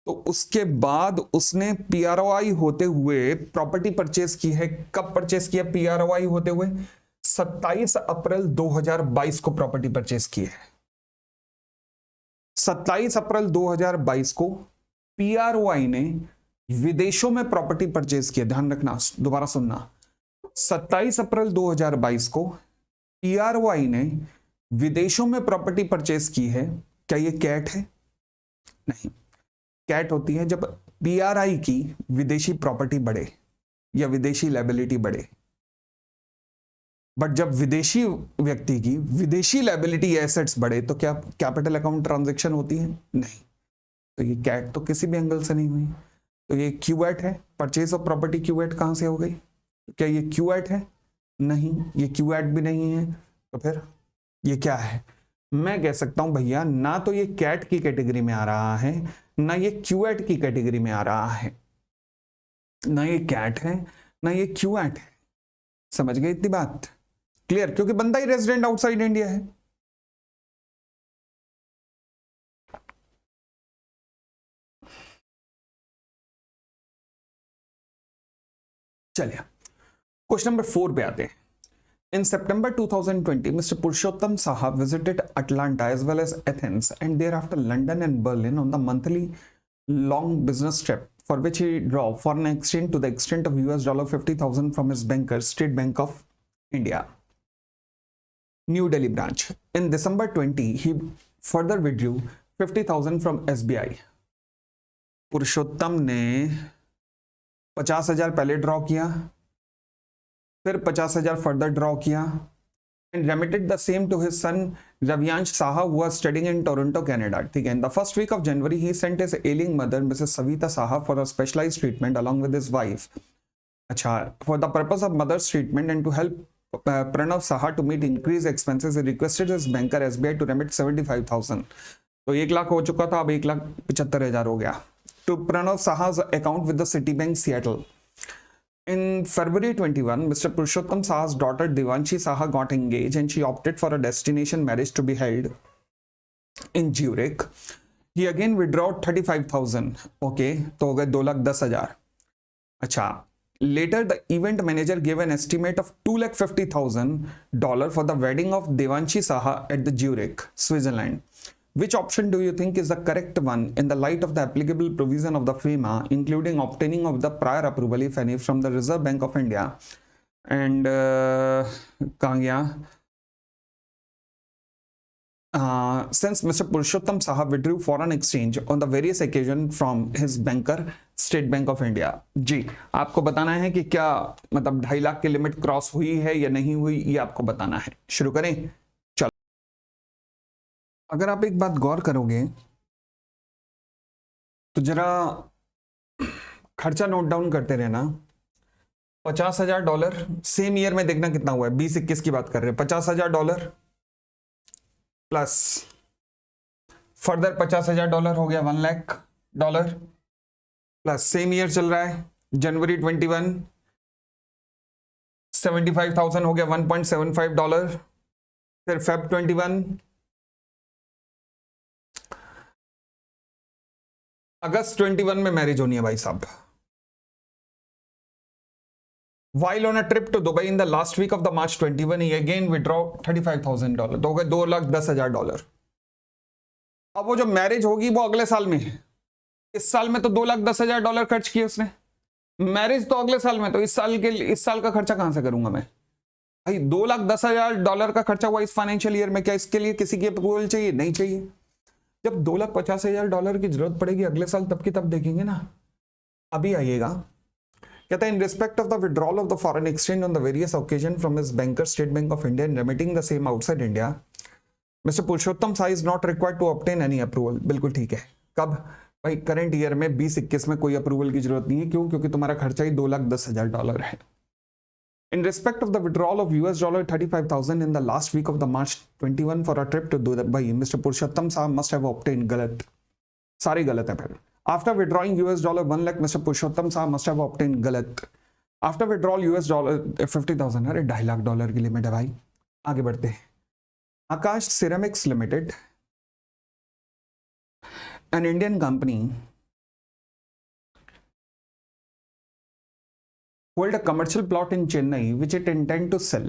तो उसके बाद उसने PROI होते हुए प्रॉपर्टी परचेस की है। कब परचेस किया PROI होते हुए? 27 अप्रैल 2022 को प्रॉपर्टी परचेस की है। 27 अप्रैल 2022 को PROI ने विदेशों में प्रॉपर्टी परचेस किया। ध्यान रखना, दोबारा सुनना, 27 अप्रैल 2022 को PROI ने विदेशों में प्रॉपर्टी परचेस की है। क्या ये कैट है? नहीं, कैट होती है जब PRI की विदेशी प्रॉपर्टी बढ़े या विदेशी लायबिलिटी बढ़े। बट जब विदेशी व्यक्ति की विदेशी लायबिलिटी एसेट्स बढ़े तो क्या कैपिटल अकाउंट ट्रांजैक्शन होती है? नहीं। तो ये कैट तो किसी भी एंगल से नहीं हुई, तो ये क्यूएट है। परचेज ऑफ प्रॉपर्टी क्यूएट कहाँ से हो गई? क्या ये क्यूएट है? नहीं, ये क्यूएट भी नहीं है। तो फिर ये क्या है? मैं कह सकता हूं भैया ना तो ये कैट की कैटेगरी में आ रहा है, ना ये क्यूएट की कैटेगरी में आ रहा है, ना ये कैट है ना ये क्यूएट है। समझ गए इतनी बात? क्लियर? क्योंकि बंदा ही रेजिडेंट आउटसाइड इंडिया है। चलिए क्वेश्चन नंबर 4 पे आते हैं। In September 2020, Mr. Purushottam Saha visited Atlanta as well as Athens and thereafter London and Berlin on the monthly long business trip for which he drew foreign exchange to the extent of $50,000 from his banker, State Bank of India, New Delhi branch. In December 20, he further withdrew 50,000 from SBI. पुरुषोत्तम ने 50,000 पहले ड्रॉ किया, फिर 50,000 फर्दर ड्रॉ किया and remitted the same to his son Ravyansh Saha who was studying in Toronto, Canada. ठीक है. In the first week of January, he sent his ailing mother, Mrs. Savita Saha, for a specialized treatment along with his wife. अच्छा, for the purpose of mother's treatment and to help Pranav Saha to meet increased expenses, he requested his banker SBI to remit 75,000. तो 1 लाख हो चुका था, अब 1,75,000 हो गया. To Pranav Saha's account with the Citibank Seattle. In February 21, Mr. Purushottam Saha's daughter Devanshi Saha got engaged and she opted for a destination marriage to be held in Zurich. He again withdrew 35,000. Okay, तो हो गए 2,10,000. अच्छा, later the event manager gave an estimate of $250,000 for the wedding of Devanshi Saha at the Zurich, Switzerland. Which option do you think is the correct one in the light of the applicable provision of the FEMA, including obtaining of the prior approval, if any, from the Reserve Bank of India? And कहाँ गया? Since Mr. Purushottam Saha withdrew foreign exchange on the various occasions from his banker, State Bank of India. जी, आपको बताना है कि क्या मतलब 2.5 लाख की लिमिट क्रॉस हुई है या नहीं हुई, ये आपको बताना है. शुरू करें? अगर आप एक बात गौर करोगे तो जरा खर्चा नोट डाउन करते रहना. $50,000 सेम ईयर में देखना कितना हुआ है. 2021 की बात कर रहे हैं. $50,000 प्लस फर्दर $50,000 हो गया $1,00,000 प्लस सेम ईयर चल रहा है जनवरी 21 $75,000 हो गया $1.75. फिर फेब 21 अगस्त 21 में मैरिज होनी है भाई साहब. While on a trip to Dubai in the last week of the March 21, he again withdraw $35,000. तो हो गए $2,10,000. अब वो जो मैरिज होगी वो अगले साल में है. इस साल में तो $2,10,000 खर्च किए उसने. मैरिज तो अगले साल में, तो इस साल का खर्चा कहां से करूंगा मैं भाई? $2,10,000 का खर्चा हुआ इस फाइनेंशियल ईयर में. क्या इसके लिए किसी की अप्रूवल चाहिए? नहीं चाहिए. जब $2,50,000 की जरूरत पड़ेगी अगले साल, तब की तब देखेंगे ना. अभी आइएगा. कहता है in respect of the withdrawal of the foreign exchange on the various occasion from his banker State Bank of India and remitting the same outside India, mister Purushottam Saha is not required to obtain any approval. बिल्कुल ठीक है. कब भाई? करंट ईयर में 2021 में कोई अप्रूवल की जरूरत नहीं है. क्यों? क्योंकि तुम्हारा खर्चा ही $2,10,000 है. In respect of the withdrawal of $35,000 in the last week of the March 21 for a trip to Dubai, Mr. Purushottam Saha must have obtained गलत. सारी गलत है फिर. After withdrawing $1 lakh, Mr. Purushottam Saha must have obtained गलत. After withdrawal $50,000, अरे $2.5 की लिमिट है भाई. आगे बढ़ते हैं. Akash ceramics limited, an Indian company, hold a commercial plot in Chennai which it intend to sell.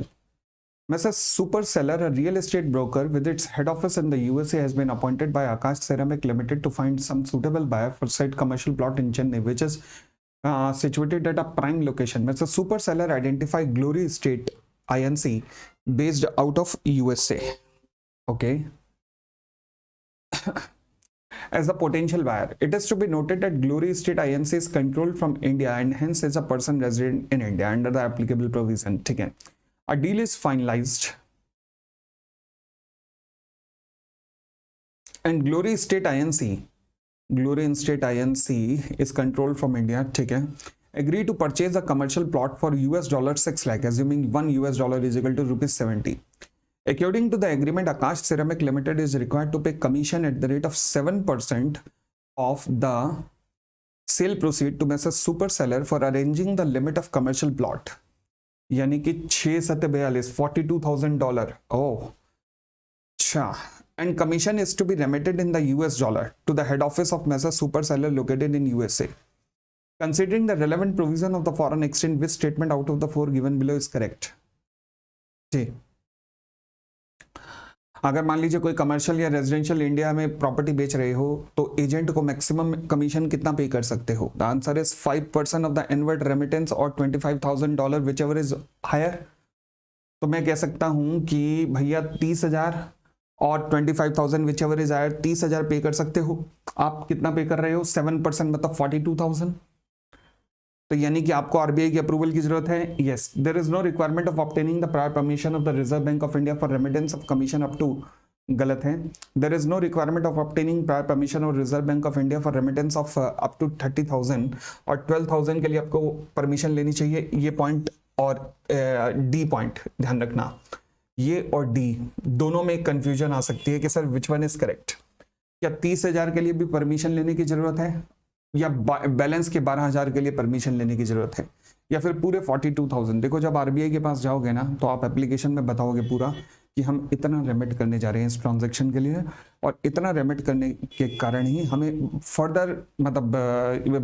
Mrs. Super Seller, a real estate broker with its head office in the USA, has been appointed by Akash Ceramic Limited to find some suitable buyer for said commercial plot in Chennai, which is situated at a prime location. Mrs. Super Seller identified Glory Estate Inc. based out of USA. Okay. As a potential buyer, it is to be noted that Glory Estate Inc. is controlled from India and hence is a person resident in India under the applicable provision. ठीक है. A deal is finalized and Glory Estate Inc. Glory Estate INC is controlled from India, ठीक है. Agree to purchase a commercial plot for $6 lakh, assuming $1 is equal to rupees 70. According to the agreement, Akash Ceramic Limited is required to pay commission at the rate of 7% of the sale proceed to Messrs Super Seller for arranging the limit of commercial plot. यानी कि 642 $42,000. ओह अच्छा. And commission is to be remitted in the US dollar to the head office of Messrs Super Seller located in USA. Considering the relevant provision of the foreign exchange, which statement out of the four given below is correct? जी. अगर मान लीजिए कोई कमर्शियल या रेजिडेंशियल इंडिया में प्रॉपर्टी बेच रहे हो तो एजेंट को मैक्सिमम कमीशन कितना पे कर सकते हो? The answer is 5% of the inward remittance और $25,000 विच एवर इज हायर. तो मैं कह सकता हूं कि भैया 30,000 और 25,000 विच एवर इज हायर, 30,000 पे कर सकते हो. आप कितना पे कर रहे हो? 7% मतलब 42,000. तो यानी कि आपको आरबीआई की अप्रूवल की जरूरत है. Yes, there is no requirement of obtaining the prior permission of the Reserve Bank of India for remittance of commission up to. गलत है. There is no requirement of obtaining prior permission of Reserve Bank of India for remittance of up to 30,000 और 12,000 के लिए आपको परमिशन लेनी चाहिए. ये पॉइंट और डी पॉइंट ध्यान रखना. ये और डी दोनों में कंफ्यूजन आ सकती है कि sir which one is correct. क्या 30,000 के लिए भी परमिशन लेने की जरूरत है या बैलेंस के 12,000 के लिए परमिशन लेने की जरूरत है या फिर पूरे 42,000? देखो, जब आरबीआई के पास जाओगे ना तो आप एप्लीकेशन में बताओगे पूरा कि हम इतना रेमिट करने जा रहे हैं इस ट्रांजैक्शन के लिए और इतना रेमिट करने के कारण ही हमें फर्दर मतलब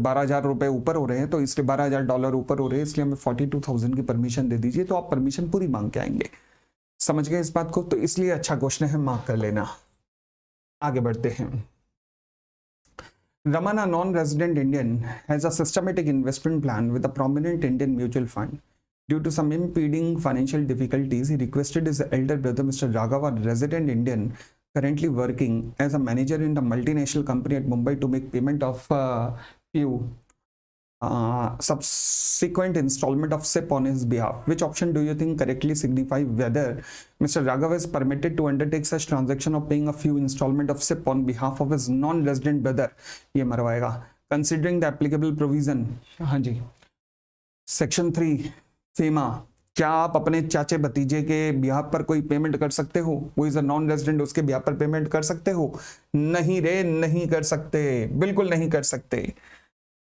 12,000 रुपए ऊपर हो रहे हैं, तो इसलिए $12,000 ऊपर हो रहे हैं, इसलिए हमें 42,000 की परमिशन दे दीजिए. तो आप परमिशन पूरी मांग के आएंगे. समझ गए इस बात को? तो इसलिए अच्छा क्वेश्चन है, मार्क कर लेना. आगे बढ़ते हैं. Raman, a non-resident Indian, has a systematic investment plan with a prominent Indian mutual fund. Due to some impeding financial difficulties, he requested his elder brother, Mr. Raghav, a resident Indian, currently working as a manager in the multinational company at Mumbai, to make payment of few subsequent installment of SIP on his behalf. Which option do you think correctly signify whether Mr. Raghav is permitted to undertake such transaction of paying a few installment of SIP on behalf of his non-resident brother? ये मरवाएगा. Considering the applicable provision, हाँ जी, सेक्शन 3 फेमा, क्या आप अपने चाचे भतीजे के बिहाफ पर कोई पेमेंट कर सकते हो? वो इज अ नॉन रेजिडेंट, उसके बिहाफ पर पेमेंट कर सकते हो? नहीं रे, नहीं कर सकते, बिल्कुल नहीं कर सकते,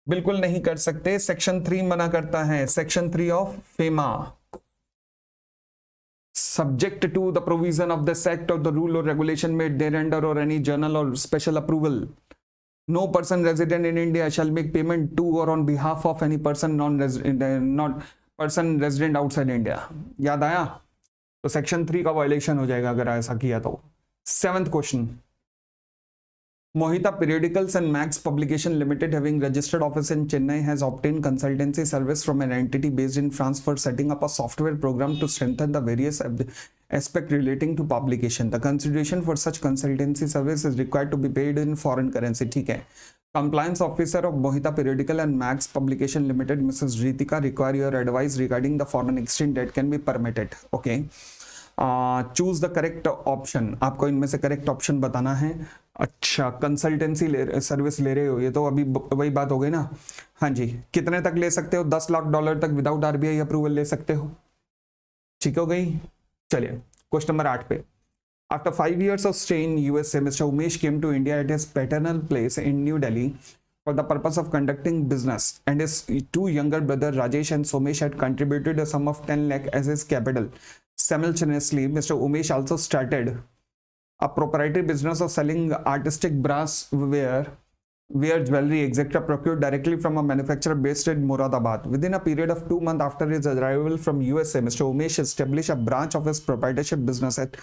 बिल्कुल नहीं कर सकते. सेक्शन 3 मना करता है. Section 3 of FEMA, subject to the provision of this act or the rule or regulation made thereunder or any journal or special approval. No person resident in India shall make payment to or on behalf of any person not person resident outside India. याद आया? तो सेक्शन 3 का वायलेशन हो जाएगा अगर ऐसा किया तो. 7th question. Mohita Periodicals and Max Publication Limited, having registered office in Chennai, has obtained consultancy service from an entity based in France for setting up a software program to strengthen the various aspects relating to publication. The consideration for such consultancy service is required to be paid in foreign currency. ठीक है. Compliance Officer of Mohita Periodical and Max Publication Limited, Mrs. Ritika, require your advice regarding the foreign exchange that can be permitted. Okay. Choose the correct option. आपको इनमें से करेक्ट ऑप्शन बताना है. अच्छा, कंसल्टेंसी सर्विस ले रहे हो, ये तो अभी वही बात हो गई ना. हाँ जी, कितने तक ले सकते हो? $10 लाख तक विदाउट आरबीआई अप्रूवल ले सकते हो. ठीक हो गई. चलिए क्वेश्चन नंबर 8 पे. After 5 years of stay in USA, Mr. Umesh came to India at his paternal place in New Delhi for the purpose of conducting business, and his two younger brothers Rajesh and Somesh had contributed a sum of 10 lakh as his capital. Simultaneously, Mr. Umesh also started a proprietary business of selling artistic brassware, jewelry, etc., procured directly from a manufacturer based in Moradabad. Within a period of 2 months after his arrival from USA, Mr. Umesh established a branch of his proprietorship business at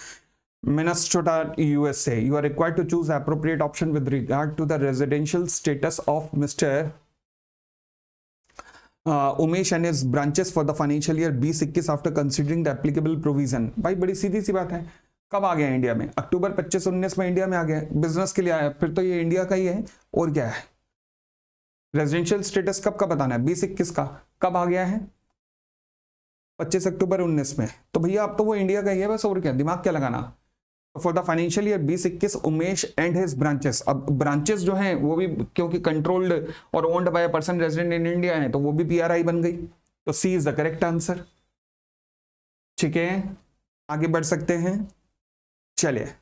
Minnesota, USA. You are required to choose the appropriate option with regard to the residential status of Mr. Umesh and his branches for the financial year 2021 after considering the applicable provision. भाई बड़ी सीधी सी बात है. कब आ गया इंडिया में? अक्टूबर 25-19 में इंडिया में आ गया. बिजनेस के लिए आया, फिर तो ये इंडिया का ही है और क्या है. रेजिडेंशियल स्टेटस कब का बताना है? 2021 का. कब आ गया है? 25 अक्टूबर 19 में. तो भैया अब तो वो इंडिया का ही है बस, और क्या, दिमाग क्या लगाना. For the financial year 2021 Umesh and his branches, अब ब्रांचेस जो हैं वो भी क्योंकि कंट्रोल्ड और owned by person resident in India है तो वो भी पीआरआई बन गई, तो सी इज द करेक्ट आंसर। ठीक है, आगे बढ़ सकते हैं। चलिए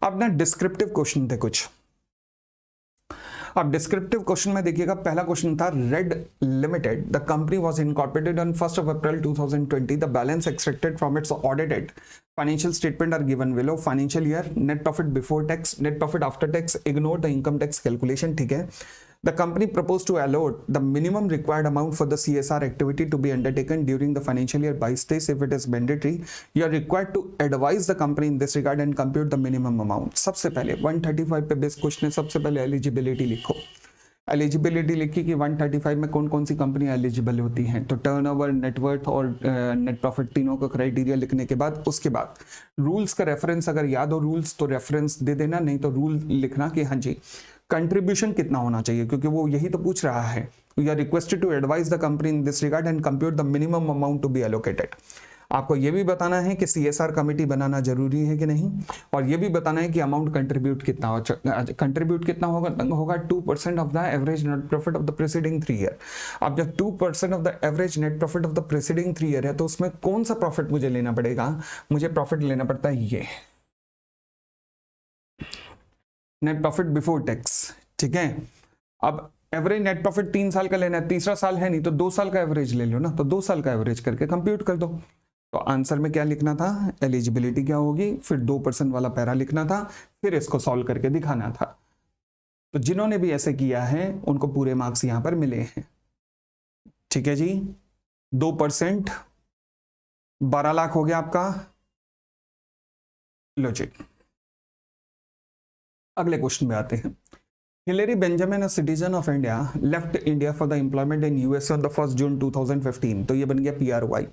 अब ना डिस्क्रिप्टिव क्वेश्चन थे कुछ। अब डिस्क्रिप्टिव क्वेश्चन में देखिएगा, पहला क्वेश्चन था red limited the company was incorporated on 1st of April 2020 the balance extracted from its audited financial statement are given below financial year, net profit before tax, net profit after tax, ignore the income tax calculation. ठीक है, the company proposed to allot the minimum required amount for the CSR activity to be undertaken during the financial year 22 if it is mandatory. You are required to advise the company in this regard and compute the minimum amount. सबसे पहले 135 पे बेस क्वेश्चन है, सबसे पहले एलिजिबिलिटी लिखो। एलिजिबिलिटी लिखी कि 135 में कौन कौन सी कंपनी एलिजिबल होती हैं, तो टर्नओवर, नेटवर्थ और नेट प्रॉफिट तीनों का क्राइटेरिया लिखने के बाद उसके बाद रूल्स का रेफरेंस, अगर याद हो रूल्स तो रेफरेंस दे देना, नहीं तो रूल लिखना कि हाँ जी कंट्रीब्यूशन कितना होना चाहिए, क्योंकि वो यही तो पूछ रहा है। You are requested to advise the company in this regard and compute the minimum amount to be allocated. आपको ये भी बताना है कि सीएसआर कमेटी बनाना जरूरी है कि नहीं, और ये भी बताना है कि अमाउंट कंट्रीब्यूट कितना होगा 2% of the average net profit of the preceding 3 year. अब जब 2% of the average net profit of the preceding 3 year है तो उसमें कौन सा प्रॉफिट मुझे लेना पड़ेगा, मुझे प्रॉफिट लेना पड़ता है ये नेट प्रॉफिट बिफोर टैक्स। ठीक है, अब एवरेज नेट प्रॉफिट 3 साल का लेना है, तीसरा साल है नहीं तो 2 साल का एवरेज ले लो ना, तो 2 साल का एवरेज करके कंप्यूट कर दो। तो आंसर में क्या लिखना था, एलिजिबिलिटी क्या होगी, फिर 2% वाला पैरा लिखना था, फिर इसको सॉल्व करके दिखाना था। तो जिन्होंने भी ऐसे किया है उनको पूरे मार्क्स यहां पर मिले हैं। ठीक है जी, 2% 12 लाख हो गया आपका। लो जी, अगले क्वेश्चन में आते हैं। Hillary Benjamin, a citizen of India, left India for the employment in US on the 1st June 2015, तो ये बन गया PROI।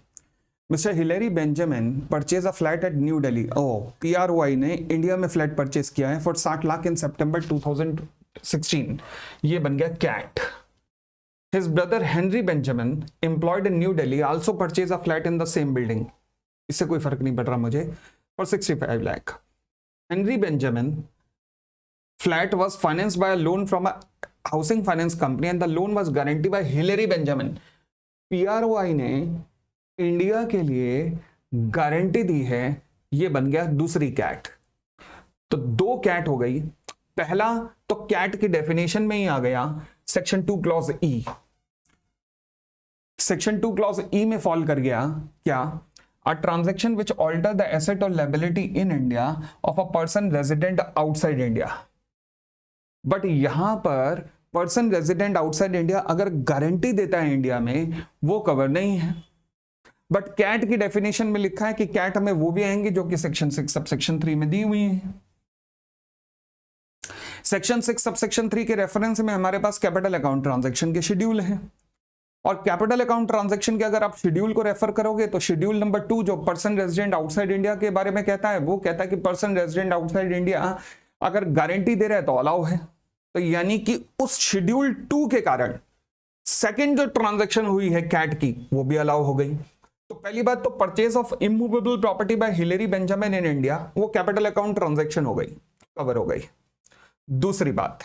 Mister Hillary Benjamin purchase a flat at New Delhi. Oh, PROI ने इंडिया में फ्लैट परचेज किया है फॉर 60 लाख इन सितंबर 2016, ये बन गया cat. His brother Henry Benjamin, employed in New Delhi, also purchased a flat in the same building. इससे कोई फर्क नहीं पड़ रहा मुझे, for 65 lakh. Henry Benjamin flat was financed by a loan from a housing finance company and the loan was guaranteed by Hillary Benjamin. PROI ने इंडिया के लिए गारंटी दी है, ये बन गया दूसरी कैट। तो 2 कैट हो गई। पहला तो कैट की डेफिनेशन में ही आ गया, सेक्शन 2 क्लॉज ई। सेक्शन 2 क्लॉज ई में फॉल कर गया क्या, a transaction which alter the asset or liability in India of a person resident outside India. But यहां पर पर्सन रेजिडेंट आउटसाइड इंडिया अगर गारंटी देता है इंडिया में, वो कवर नहीं है। बट कैट की डेफिनेशन में लिखा है कि कैट हमें वो भी आएंगे जो कि सेक्शन 6 सबसेक्शन 3 में दी हुई है। सेक्शन 6 सबसेक्शन 3 के रेफरेंस में हमारे पास कैपिटल अकाउंट ट्रांजैक्शन के शेड्यूल है, और कैपिटल अकाउंट ट्रांजैक्शन के अगर आप शेड्यूल को रेफर करोगे तो शेड्यूल नंबर 2 जो पर्सन रेजिडेंट आउटसाइड इंडिया के बारे में कहता है, वो कहता है कि पर्सन रेजिडेंट आउटसाइड इंडिया अगर गारंटी दे रहा है तो अलाउ है। तो यानी कि उस शेड्यूल 2 के कारण सेकंड जो ट्रांजैक्शन हुई है कैट की, वो भी अलाउ हो गई। तो पहली बात तो purchase of immovable property bye Hillary Benjamin in India, वो कैपिटल अकाउंट ट्रांजैक्शन हो गई, कवर हो गई। दूसरी बात,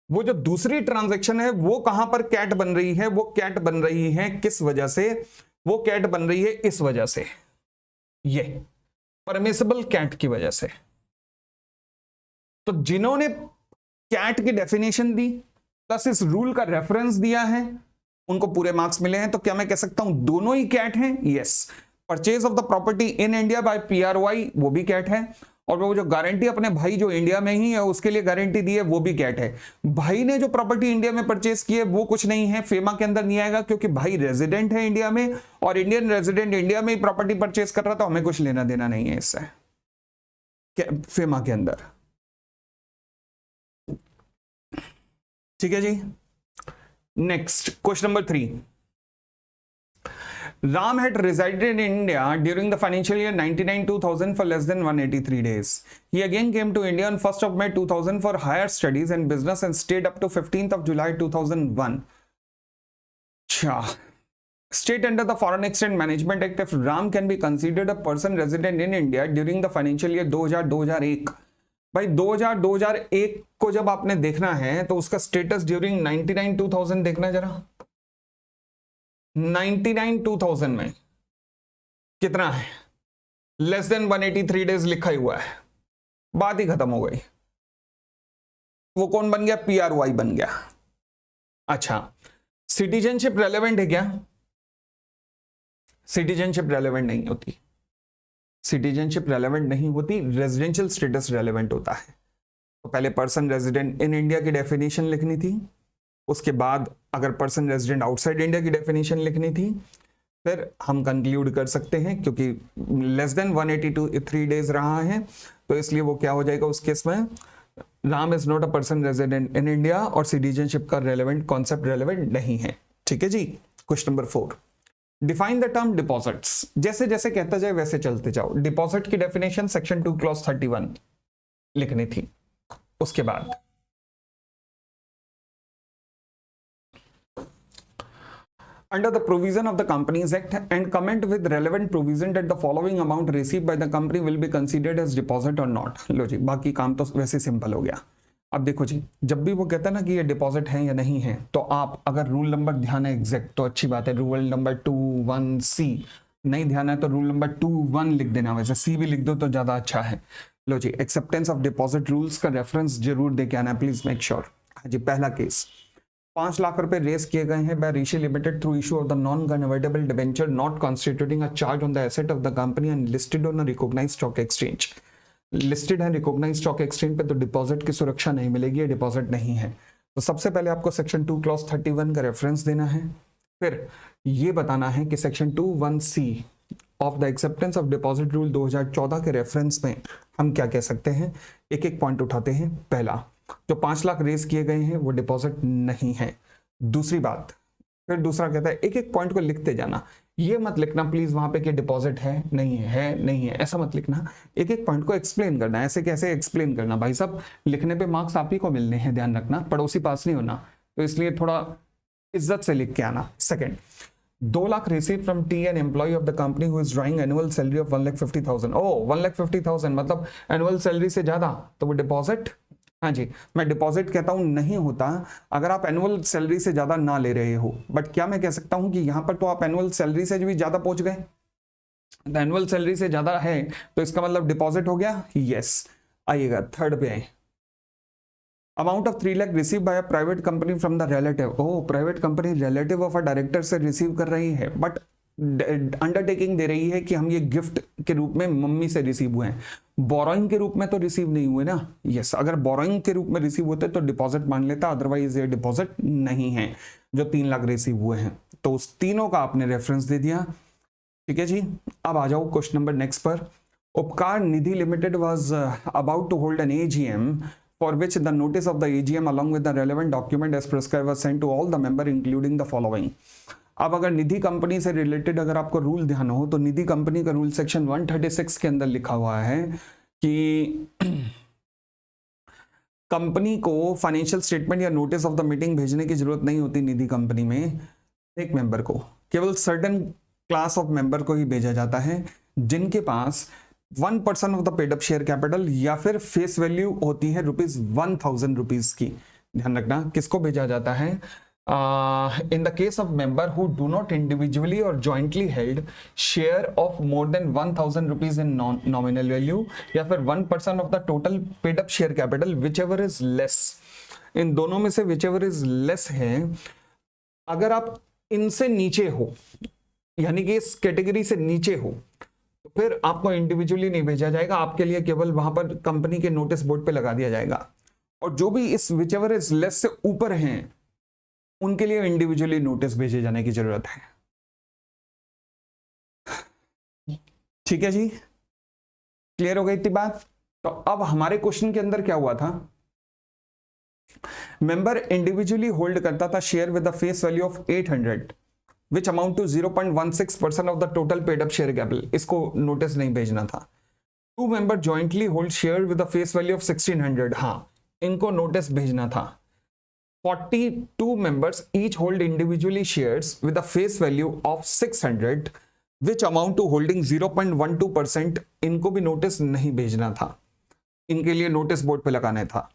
वो जो दूसरी ट्रांजैक्शन है वो कहां पर कैट बन रही है, वो कैट बन रही है किस वजह से, वो कैट बन रही है इस वजह से, ये परमिसिबल कैट की वजह से। तो जिन्होंने कैट की डेफिनेशन दी प्लस इस रूल का रेफरेंस दिया है, उनको पूरे मार्क्स मिले हैं। तो क्या मैं कह सकता हूं दोनों ही कैट हैं? Yes, purchase of the property in India by PROI वो भी कैट है, और वो जो गारंटी अपने भाई जो इंडिया में ही है उसके लिए गारंटी दी है वो भी कैट है। भाई ने जो प्रॉपर्टी इंडिया में परचेज की है वो कुछ नहीं है, फेमा के अंदर नहीं आएगा, क्योंकि भाई रेजिडेंट है इंडिया में और इंडियन रेजिडेंट इंडिया में ही प्रॉपर्टी परचेज कर रहा था, हमें कुछ लेना देना नहीं है इससे फेमा के अंदर। ठीक है जी, next question number 3। Ram had resided in India during the financial year 99-2000 for less than 183 days. He again came to India on 1st of May 2000 for higher studies and business and stayed up to 15th of July 2001. अच्छा, State under the Foreign Exchange Management Act if Ram can be considered a person resident in India during the financial year 2000-2001। भाई 2000-2001 को जब आपने देखना है तो उसका स्टेटस ड्यूरिंग 99-2000 देखना जरा। 99-2000 में कितना है? लेस देन 183 डेज लिखा ही हुआ है, बात ही खत्म हो गई। वो कौन बन गया? PRY बन गया। अच्छा, सिटीजनशिप रेलेवेंट है क्या? सिटीजनशिप रेलेवेंट नहीं होती। सिटीजनशिप रेलेवेंट नहीं होती, रेजिडेंशियल स्टेटस रेलेवेंट होता है। तो पहले पर्सन रेजिडेंट इन इंडिया की डेफिनेशन लिखनी थी, उसके बाद अगर पर्सन रेजिडेंट आउटसाइड इंडिया की डेफिनेशन लिखनी थी, फिर हम कंक्लूड कर सकते हैं क्योंकि लेस देन 183 डेज रहा है तो इसलिए वो क्या हो जाएगा उस केस में, Ram is not a person resident in India or citizenship का रेलेवेंट कॉन्सेप्ट रेलेवेंट नहीं है। ठीक है जी। Question number 4, define the term deposits. जैसे जैसे कहता जाए वैसे चलते जाओ। डिपॉजिट की डेफिनेशन सेक्शन 2 क्लॉज 31 लिखनी थी। उसके बाद under the provision of the Companies Act and comment with relevant provision that the following amount received by the company will be considered as deposit or not। लो जी, बाकी काम तो वैसे सिंपल हो गया। अब देखो जी, जब भी वो कहता है ना कि ये डिपॉजिट है या नहीं है, तो आप अगर रूल नंबर ध्यान है एग्जैक्ट तो अच्छी बात है। रूल नंबर 21C नहीं ध्यान है तो रूल नंबर 21 लिख देना, वैसे C भी लिख दो तो ज्यादा अच्छा है। लो जी, एक्सेप्टेंस ऑफ डिपॉजिट रूल्स का रेफरेंस जरूर दे के आना प्लीज मेक श्योर। हाँ जी, पहला केस 5 लाख रुपए रेस किए गए हैं by Rishi limited through issue of the non convertible debenture not constituting a charge on the asset of the company and listed on a recognised stock exchange. Listed है रिकॉग्नाइज्ड स्टॉक एक्सचेंज पे तो डिपॉजिट की सुरक्षा नहीं मिलेगी, ये डिपॉजिट नहीं है। तो सबसे पहले आपको सेक्शन 2 क्लॉज 31 का रेफरेंस देना है, फिर ये बताना है कि section 21C of the acceptance of deposit rule 2014 के रेफरेंस में हम क्या कह सकते हैं। एक एक पॉइंट उठाते हैं। पहला, जो 5 लाख रेज किए गए हैं वो डिपॉजिट नहीं है। दूसरी बात, फिर दूसरा कहता है एक एक पॉइंट को लिखते जाना, ये मत लिखना प्लीज वहां पे कि डिपॉजिट है नहीं है नहीं है, ऐसा मत लिखना। एक एक पॉइंट को एक्सप्लेन करना। ऐसे कैसे एक्सप्लेन करना भाई साहब, लिखने पे मार्क्स आप ही को मिलने हैं, ध्यान रखना, पड़ोसी पास नहीं होना, तो इसलिए थोड़ा इज्जत से लिख के आना। Second, 2 lakh receive from T N employee of the company who is drawing annual salary of 1,50,000। Oh 1,50,000 मतलब एनुअल सैलरी से ज्यादा, तो वो डिपॉजिट। हाँ जी, मैं डिपॉजिट कहता हूं नहीं होता अगर आप एनुअल सैलरी से ज्यादा ना ले रहे हो, बट क्या मैं कह सकता हूं कि यहां पर तो आप एनुअल सैलरी से भी ज्यादा पहुंच गए, एनुअल सैलरी से ज्यादा है तो इसका मतलब डिपॉजिट हो गया। यस, आइएगा थर्ड पे आए। Amount of 3 lakh receive by a private company from the relative. Oh, private company relative of a director से रिसीव कर रही है, बट अंडरटेकिंग दे रही है कि हम ये गिफ्ट के रूप में मम्मी से रिसीव हुए हैं, बोरोइंग के रूप में तो रिसीव नहीं हुए ना। यस, अगर बोरोइंग के रूप में रिसीव होते तो डिपॉजिट मान लेता, अदरवाइज ये डिपॉजिट नहीं है जो 3 लाख रिसीव हुए हैं। तो उस तीनों का आपने रेफरेंस दे दिया। ठीक है जी, अब आ जाओ क्वेश्चन नंबर नेक्स्ट पर। Upkar Nidhi limited was about to hold an AGM for which the notice of the AGM along with the relevant document as prescribed was sent to all the member including the following। अब अगर निधि कंपनी से रिलेटेड अगर आपको रूल ध्यान हो तो निधि कंपनी का रूल सेक्शन 136 के अंदर लिखा हुआ है कि कंपनी को फाइनेंशियल स्टेटमेंट या नोटिस ऑफ द मीटिंग भेजने की जरूरत नहीं होती निधि कंपनी में। एक मेंबर को, केवल सर्टेन क्लास ऑफ मेंबर को ही भेजा जाता है जिनके पास 1% of the paid up share capital या फिर फेस वैल्यू होती है ₹1,000 रुपीज की। ध्यान रखना किसको भेजा जाता है। in the case of member who do not individually or jointly held share of more than 1,000 rupees in nominal value या फिर 1% of the total paid up share capital whichever is less। इन दोनों में से whichever is less है। अगर आप इनसे नीचे हो यानी कि इस कैटेगरी से नीचे हो तो फिर आपको इंडिविजुअली नहीं भेजा जाएगा, आपके लिए केवल वहां पर कंपनी के नोटिस बोर्ड पे लगा दिया जाएगा। और जो भी इस whichever is less से ऊपर हैं उनके लिए इंडिविजुअली नोटिस भेजे जाने की जरूरत है। ठीक है जी, क्लियर हो गई इतनी बात। तो अब हमारे क्वेश्चन के अंदर क्या हुआ था, मेंबर इंडिविजुअली होल्ड करता था share with the face value of 800 which amount to 0.16% of the total paid up share capital, इसको नोटिस नहीं भेजना था। 2 member jointly hold share with the face value of 1600, हाँ इनको नोटिस भेजना था। 42 members each hold individually shares with a face value of 600 which amount to holding 0.12%. इनको भी नोटिस नहीं भेजना था, इनके लिए नोटिस बोर्ड पे लगाना था.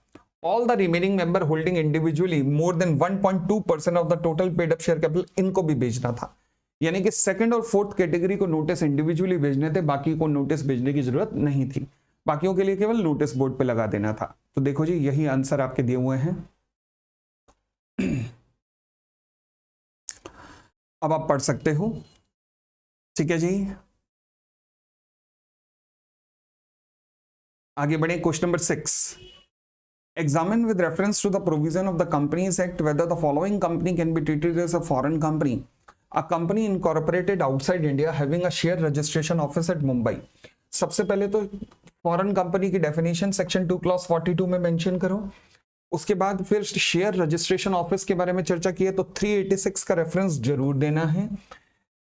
All the remaining member holding individually more than 1.2% of the total paid up share capital, इनको भी भेजना था. यानी कि सेकंड और फोर्थ कैटेगरी को नोटिस इंडिविजुअली भेजने थे, बाकी को नोटिस भेजने की जरूरत नहीं थी. बाकियों के लिए केवल नोटिस बोर्ड पे लगा देना था. तो देखो जी, यही आंसर आपके दिए हुए हैं. अब आप पढ़ सकते हो. ठीक है जी, आगे बढ़े. Question number 6. Examine with reference to the provision of the Companies Act whether the following company can be treated as a foreign company. A company incorporated outside India having a share registration office at Mumbai. सबसे पहले तो फॉरेन कंपनी की डेफिनेशन सेक्शन 2 क्लॉज 42 में मेंशन करो. उसके बाद फिर शेयर रजिस्ट्रेशन ऑफिस के बारे में चर्चा की है, तो 386 का रेफरेंस जरूर देना है.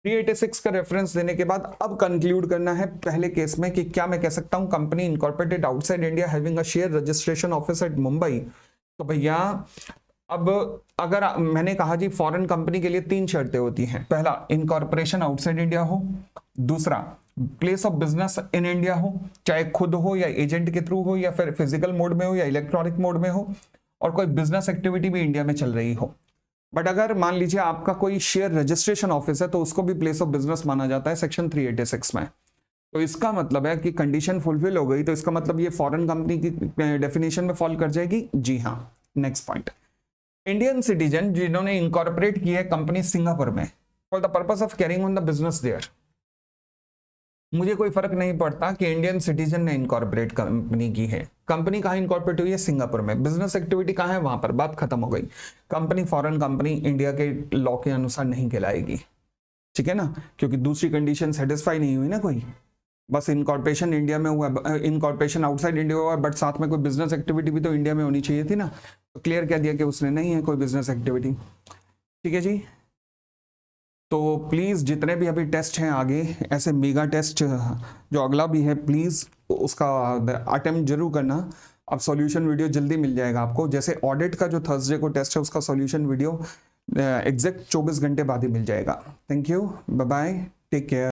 386 का रेफरेंस देने के बाद अब कंक्लूड करना है पहले केस में कि क्या मैं कह सकता हूं company incorporated outside India having a share registration office at Mumbai. तो भैया अब अगर मैंने कहा जी फॉरेन कंपनी के लिए 3 शर्तें होती हैं. पहला, इनकॉर्पोरेशन आउटसाइड इंडिया हो. दूसरा, place of business in India हो, चाहे खुद हो या एजेंट के थ्रू हो या फिर फिजिकल मोड में हो या इलेक्ट्रॉनिक मोड में हो, और कोई बिजनेस एक्टिविटी भी इंडिया में चल रही हो. बट अगर मान लीजिए आपका कोई शेयर रजिस्ट्रेशन ऑफिस है तो उसको भी प्लेस ऑफ बिजनेस माना जाता है सेक्शन 386 में. तो इसका मतलब है कि कंडीशन फुलफिल हो गई, तो इसका मतलब ये फॉरेन कंपनी की डेफिनेशन में फॉल कर जाएगी. जी हाँ. नेक्स्ट पॉइंट, इंडियन सिटीजन जिन्होंने इनकॉर्पोरेट की है कंपनी सिंगापुर में for the purpose of carrying on the business there. मुझे कोई फर्क नहीं पड़ता कि इंडियन सिटीजन ने इनकॉर्पोरेट कंपनी की है. कंपनी कहाँ इनकॉर्पोरेट हुई है? सिंगापुर में. बिजनेस एक्टिविटी कहाँ है? वहां पर. बात खत्म हो गई. कंपनी फॉरेन कंपनी इंडिया के लॉ के अनुसार नहीं कहलाएगी. ठीक है ना, क्योंकि दूसरी कंडीशन सेटिस्फाई नहीं हुई ना कोई. बस इनकॉर्पोरेशन इंडिया में हुआ, इनकॉर्पोरेशन आउटसाइड इंडिया हुआ, बट साथ में कोई बिजनेस एक्टिविटी भी तो इंडिया में होनी चाहिए थी ना. तो क्लियर कह दिया कि उसने नहीं है कोई बिजनेस एक्टिविटी. ठीक है जी. तो प्लीज़ जितने भी अभी टेस्ट हैं आगे, ऐसे मेगा टेस्ट जो अगला भी है, प्लीज़ उसका अटेम्प्ट जरूर करना. अब सॉल्यूशन वीडियो जल्दी मिल जाएगा आपको. जैसे ऑडिट का जो थर्सडे को टेस्ट है उसका सॉल्यूशन वीडियो एग्जैक्ट 24 घंटे बाद ही मिल जाएगा. Thank you, bye bye, take care.